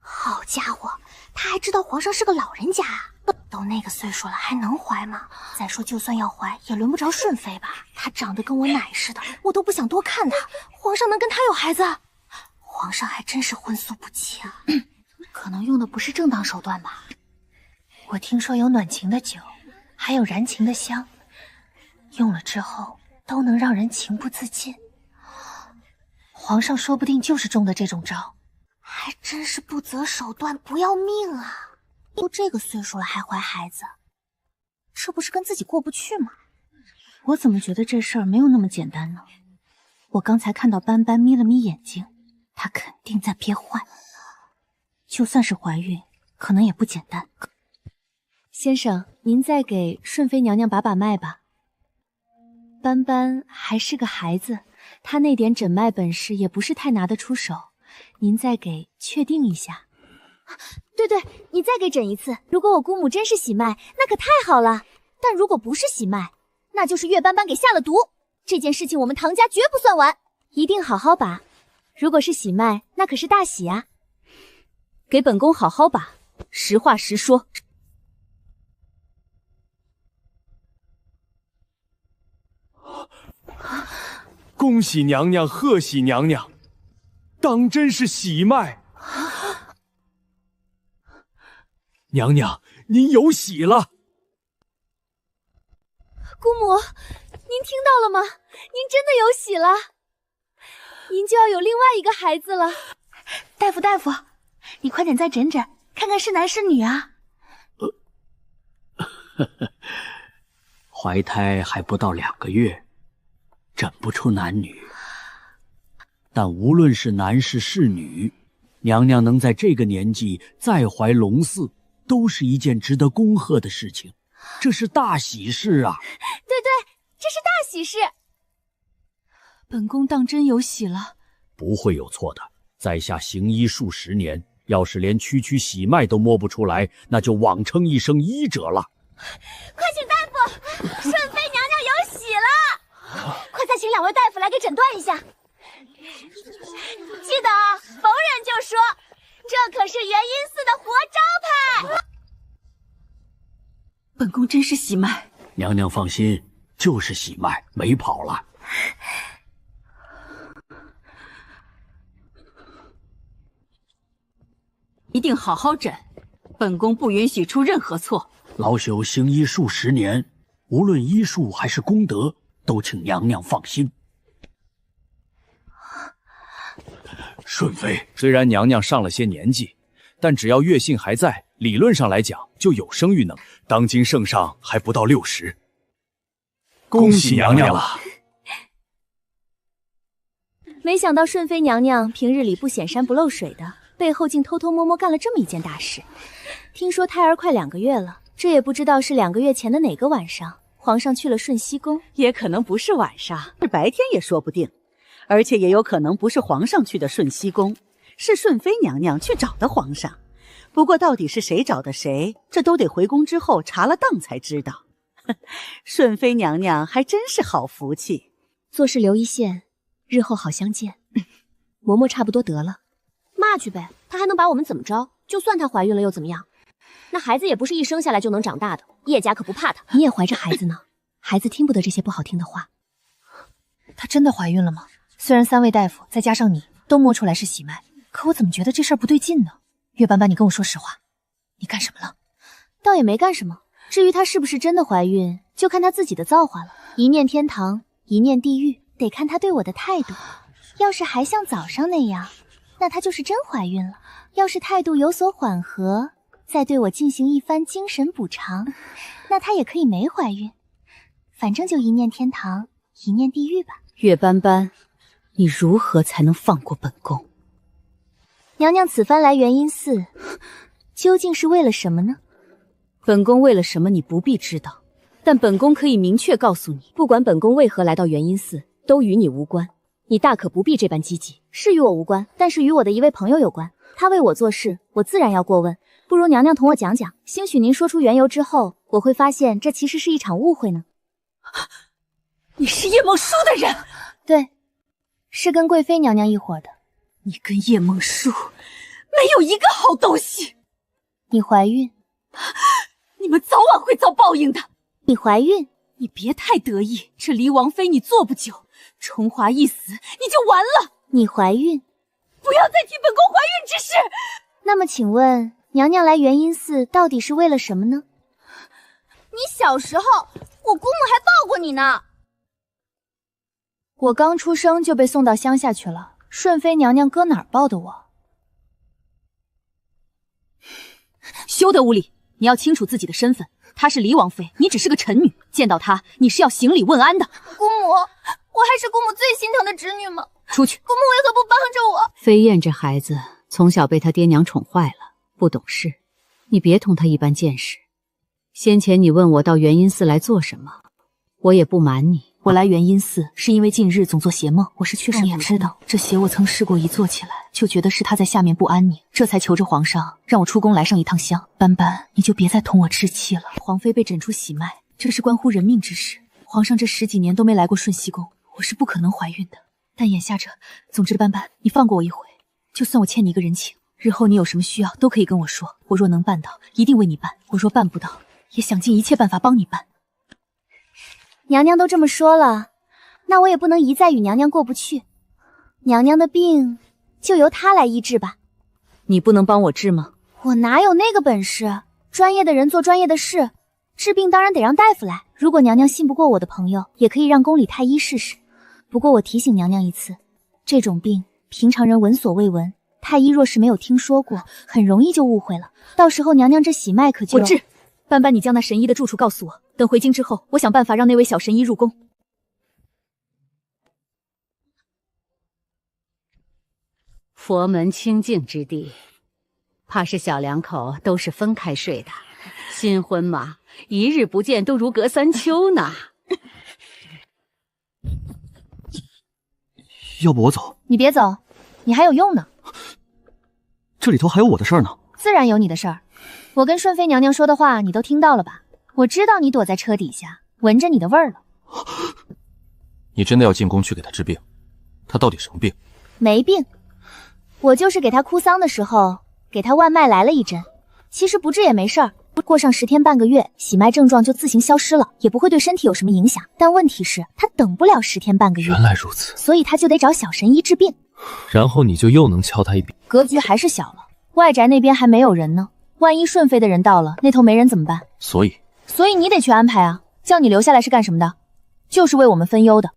好家伙，他还知道皇上是个老人家啊！都那个岁数了，还能怀吗？再说，就算要怀，也轮不着顺妃吧？她长得跟我奶似的，我都不想多看她。皇上能跟她有孩子？皇上还真是荤素不忌啊！可能用的不是正当手段吧？我听说有暖情的酒，还有燃情的香，用了之后都能让人情不自禁。皇上说不定就是中的这种招，还真是不择手段不要命啊！都这个岁数了还怀孩子，这不是跟自己过不去吗？我怎么觉得这事儿没有那么简单呢？我刚才看到斑斑眯了眯眼睛，她肯定在憋坏。就算是怀孕，可能也不简单。先生，您再给顺妃娘娘把把脉吧。斑斑还是个孩子，她那点诊脉本事也不是太拿得出手，您再给确定一下。对对，你再给诊一次。如果我姑母真是喜脉，那可太好了。但如果不是喜脉，那就是月斑斑给下了毒。这件事情我们唐家绝不算完，一定好好把。如果是喜脉，那可是大喜啊！给本宫好好把，实话实说。恭喜娘娘，贺喜娘娘，当真是喜脉。娘娘，您有喜了！姑母，您听到了吗？您真的有喜了，您就要有另外一个孩子了。大夫，你快点再诊诊，看看是男是女啊！怀胎还不到2个月，诊不出男女。但无论是男是女，娘娘能在这个年纪再怀龙嗣，都是一件值得恭贺的事情，这是大喜事啊！对对，这是大喜事。本宫当真有喜了，不会有错的。在下行医数10年，要是连区区喜脉都摸不出来，那就枉称一声医者了。快请大夫，顺妃娘娘有喜了！快再请2位大夫来给诊断一下。记得啊，逢人就说，这可是元阴寺的活招牌。本宫真是喜脉。娘娘放心，就是喜脉没跑了。一定好好诊，本宫不允许出任何错。老朽行医数10年，无论医术还是功德，都请娘娘放心。顺妃，虽然娘娘上了些年纪，但只要月姓还在，理论上来讲就有生育能力。当今圣上还不到60，恭喜娘娘了。没想到顺妃娘娘平日里不显山不露水的，背后竟偷偷摸摸干了这么一件大事。听说胎儿快2个月了，这也不知道是2个月前的哪个晚上，皇上去了顺熙宫，也可能不是晚上，是白天也说不定。而且也有可能不是皇上去的顺熙宫，是顺妃娘娘去找的皇上。不过到底是谁找的谁，这都得回宫之后查了当才知道。顺妃娘娘还真是好福气，做事留一线，日后好相见。嬷嬷差不多得了，骂去呗，她还能把我们怎么着？就算她怀孕了又怎么样？那孩子也不是一生下来就能长大的，叶家可不怕她。你也怀着孩子呢，孩子听不得这些不好听的话。她真的怀孕了吗？虽然3位大夫再加上你都摸出来是喜脉，可我怎么觉得这事儿不对劲呢？月斑斑，你跟我说实话，你干什么了？倒也没干什么，至于她是不是真的怀孕，就看她自己的造化了。一念天堂，一念地狱，得看她对我的态度。要是还像早上那样，那她就是真怀孕了；要是态度有所缓和，再对我进行一番精神补偿，那她也可以没怀孕。反正就一念天堂，一念地狱吧。月斑斑，你如何才能放过本宫？娘娘此番来元阴寺，究竟是为了什么呢？本宫为了什么你不必知道，但本宫可以明确告诉你，不管本宫为何来到元阴寺，都与你无关，你大可不必这般积极。是与我无关，但是与我的一位朋友有关，他为我做事，我自然要过问。不如娘娘同我讲讲，兴许您说出缘由之后，我会发现这其实是一场误会呢。你是叶梦舒的人？对，是跟贵妃娘娘一伙的。你跟叶梦舒没有一个好东西。你怀孕，你们早晚会遭报应的。你怀孕，你别太得意，这离王妃你做不久，重华一死你就完了。你怀孕，不要再提本宫怀孕之事。那么请问娘娘来元阴寺到底是为了什么呢？你小时候，我姑母还抱过你呢。我刚出生就被送到乡下去了，顺妃娘娘搁哪儿抱的我？休得无礼！你要清楚自己的身份，她是离王妃，你只是个臣女，见到她你是要行礼问安的。姑母，我还是姑母最心疼的侄女吗？出去！姑母为何不帮着我？飞燕这孩子从小被他爹娘宠坏了，不懂事，你别同他一般见识。先前你问我到元阴寺来做什么，我也不瞒你，我来元阴寺是因为近日总做邪梦，我是确实也知道这邪我曾试过一做起来，就觉得是他在下面不安宁，这才求着皇上让我出宫来上一趟香。斑斑，你就别再同我置气了。皇妃被诊出喜脉，这是关乎人命之事，皇上这10几年都没来过顺熙宫，我是不可能怀孕的。但眼下这，总之斑斑，你放过我一回，就算我欠你一个人情，日后你有什么需要都可以跟我说，我若能办到，一定为你办；我若办不到，也想尽一切办法帮你办。娘娘都这么说了，那我也不能一再与娘娘过不去。娘娘的病就由她来医治吧。你不能帮我治吗？我哪有那个本事？专业的人做专业的事，治病当然得让大夫来。如果娘娘信不过我的朋友，也可以让宫里太医试试。不过我提醒娘娘一次，这种病平常人闻所未闻，太医若是没有听说过，很容易就误会了。到时候娘娘这喜脉可就……我治。斑斑，你将那神医的住处告诉我，等回京之后，我想办法让那位小神医入宫。佛门清净之地，怕是小两口都是分开睡的，新婚嘛，一日不见都如隔三秋呢。要不我走？你别走，你还有用呢。这里头还有我的事儿呢。自然有你的事儿。我跟顺妃娘娘说的话你都听到了吧？我知道你躲在车底下闻着你的味儿了。你真的要进宫去给她治病？她到底什么病？没病，我就是给她哭丧的时候给她万脉来了一针，其实不治也没事儿，过上10天半个月，喜脉症状就自行消失了，也不会对身体有什么影响。但问题是，他等不了10天半个月。原来如此，所以他就得找小神医治病。然后你就又能敲他一笔。格局还是小了，外宅那边还没有人呢，万一顺飞的人到了，那头没人怎么办？所以你得去安排啊。叫你留下来是干什么的？就是为我们分忧的。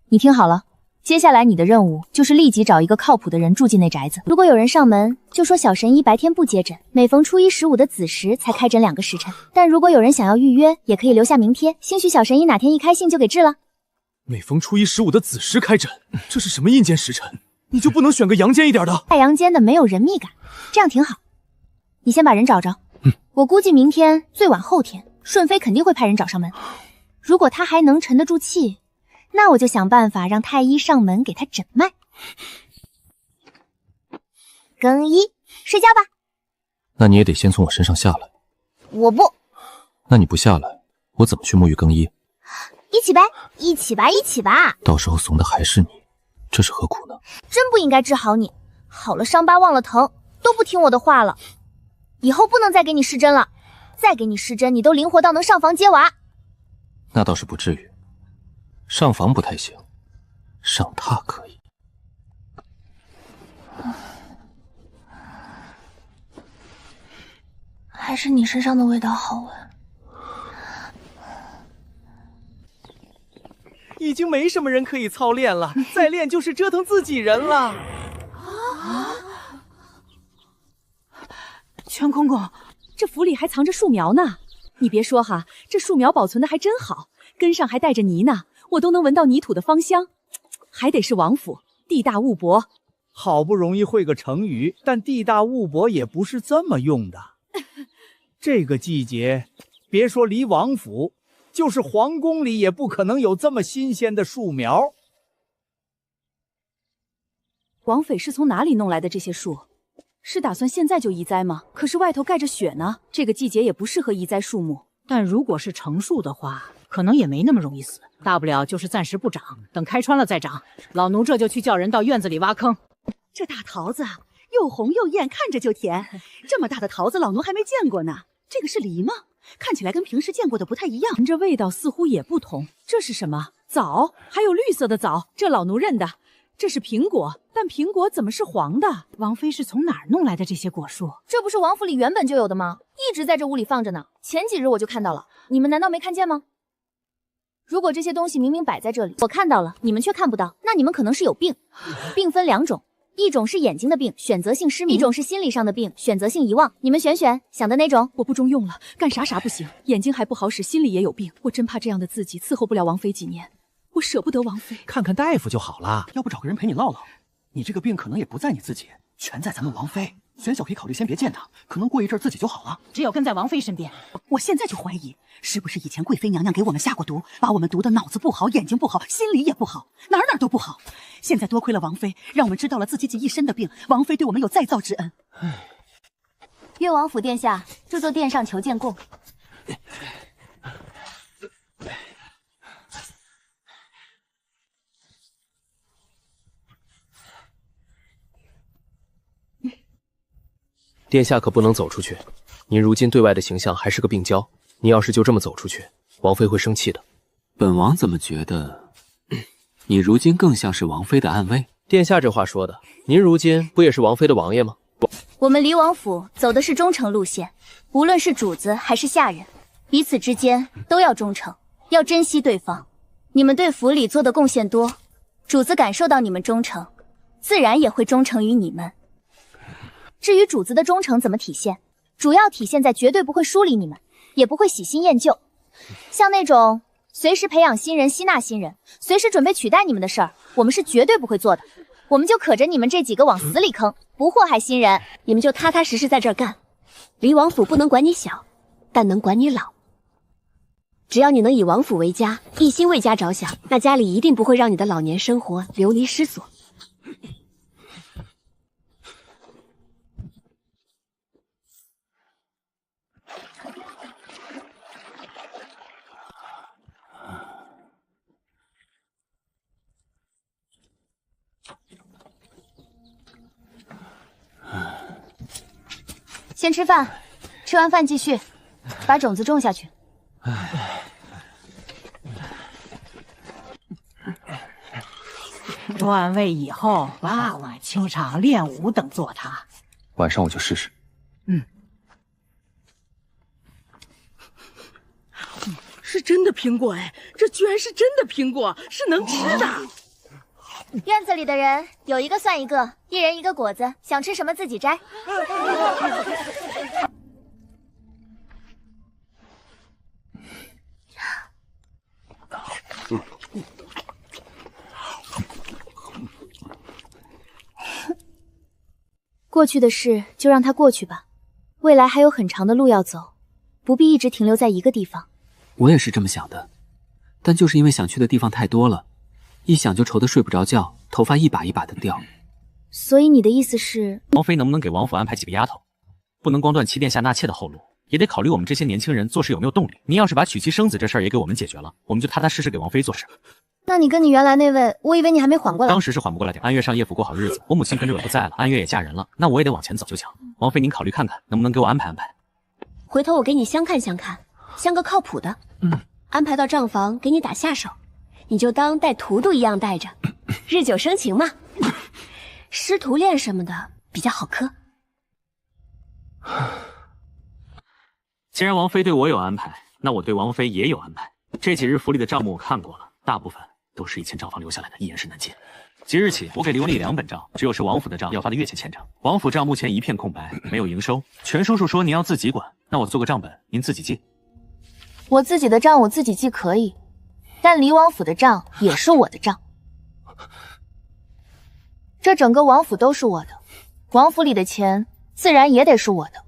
你听好了。接下来你的任务就是立即找一个靠谱的人住进那宅子。如果有人上门，就说小神医白天不接诊，每逢初一、15的子时才开诊2个时辰。但如果有人想要预约，也可以留下名帖，兴许小神医哪天一开信就给治了。每逢初一、15的子时开诊，这是什么阴间时辰？你就不能选个阳间一点的？太阳间的没有人密感，这样挺好。你先把人找着。我估计明天最晚后天，顺飞肯定会派人找上门。如果他还能沉得住气，那我就想办法让太医上门给他诊脉。更衣，睡觉吧。那你也得先从我身上下来。我不。那你不下来，我怎么去沐浴更衣？一起呗，一起吧，一起吧。到时候怂的还是你，这是何苦呢？真不应该治好你，好了伤疤忘了疼，都不听我的话了。以后不能再给你施针了，再给你施针，你都灵活到能上房接娃。那倒是不至于。上房不太行，上榻可以。还是你身上的味道好闻。已经没什么人可以操练了，再练就是折腾自己人了。全公公，这府里还藏着树苗呢。你别说哈，这树苗保存的还真好，根上还带着泥呢。我都能闻到泥土的芳香，还得是王府，地大物博。好不容易会个成语，但地大物博也不是这么用的。这个季节，别说离王府，就是皇宫里也不可能有这么新鲜的树苗。王妃是从哪里弄来的这些树？是打算现在就移栽吗？可是外头盖着雪呢，这个季节也不适合移栽树木。但如果是成树的话，可能也没那么容易死，大不了就是暂时不长，等开春了再长。老奴这就去叫人到院子里挖坑。这大桃子又红又艳，看着就甜。这么大的桃子，老奴还没见过呢。这个是梨吗？看起来跟平时见过的不太一样，这味道似乎也不同。这是什么？枣，还有绿色的枣，这老奴认得。这是苹果，但苹果怎么是黄的？王妃是从哪儿弄来的这些果树？这不是王府里原本就有的吗？一直在这屋里放着呢。前几日我就看到了，你们难道没看见吗？如果这些东西明明摆在这里，我看到了，你们却看不到，那你们可能是有病。病分2种，一种是眼睛的病，选择性失明；一种是心理上的病，选择性遗忘。你们选，想的哪种？我不中用了，干啥不行，眼睛还不好使，心里也有病。我真怕这样的自己伺候不了王妃几年。我舍不得王妃，看看大夫就好了，要不找个人陪你唠唠。你这个病可能也不在你自己，全在咱们王妃。玄小可以考虑先别见她，可能过一阵自己就好了。只有跟在王妃身边。我现在就怀疑，是不是以前贵妃娘娘给我们下过毒，把我们毒的脑子不好，眼睛不好，心里也不好，哪儿都不好。现在多亏了王妃，让我们知道了自己一身的病，王妃对我们有再造之恩。越王府殿下，这座殿上求见供。殿下可不能走出去，您如今对外的形象还是个病娇，您要是就这么走出去，王妃会生气的。本王怎么觉得，你如今更像是王妃的暗卫？殿下这话说的，您如今不也是王妃的王爷吗？我们离王府走的是忠诚路线，无论是主子还是下人，彼此之间都要忠诚，要珍惜对方。你们对府里做的贡献多，主子感受到你们忠诚，自然也会忠诚于你们。至于主子的忠诚怎么体现，主要体现在绝对不会疏离你们，也不会喜新厌旧。像那种随时培养新人、吸纳新人，随时准备取代你们的事儿，我们是绝对不会做的。我们就可着你们这几个往死里坑，不祸害新人。你们就踏踏实实在这儿干。离王府不能管你小，但能管你老。只要你能以王府为家，一心为家着想，那家里一定不会让你的老年生活流离失所。先吃饭，吃完饭继续，把种子种下去。段位以后，傍晚清场练武等做它。晚上我就试试。是真的苹果哎，这居然是真的苹果，是能吃的。院子里的人有一个算一个，一人一个果子，想吃什么自己摘。过去的事就让它过去吧，未来还有很长的路要走，不必一直停留在一个地方。我也是这么想的，但就是因为想去的地方太多了，一想就愁得睡不着觉，头发一把一把的掉。所以你的意思是，王妃能不能给王府安排几个丫头？不能光断齐殿下纳妾的后路，也得考虑我们这些年轻人做事有没有动力。您要是把娶妻生子这事儿也给我们解决了，我们就踏踏实实给王妃做事。那你跟你原来那位，我以为你还没缓过来。当时是缓不过来点。安月上叶府过好日子，我母亲跟着我不在了，安月也嫁人了，那我也得往前走就强。王妃您考虑看看，能不能给我安排安排？回头我给你相看相看，相个靠谱的，安排到账房给你打下手，你就当带荼毒一样带着，日久生情嘛。师徒恋什么的比较好磕。既然王妃对我有安排，那我对王妃也有安排。这几日府里的账目我看过了，大部分都是以前账房留下来的，一言是难尽。即日起，我给李文丽2本账，只有是王府的账要发的月前欠账。王府账目前一片空白，没有营收。全叔叔说您要自己管，那我做个账本，您自己记。我自己的账我自己记可以，但李王府的账也是我的账。这整个王府都是我的，王府里的钱自然也得是我的。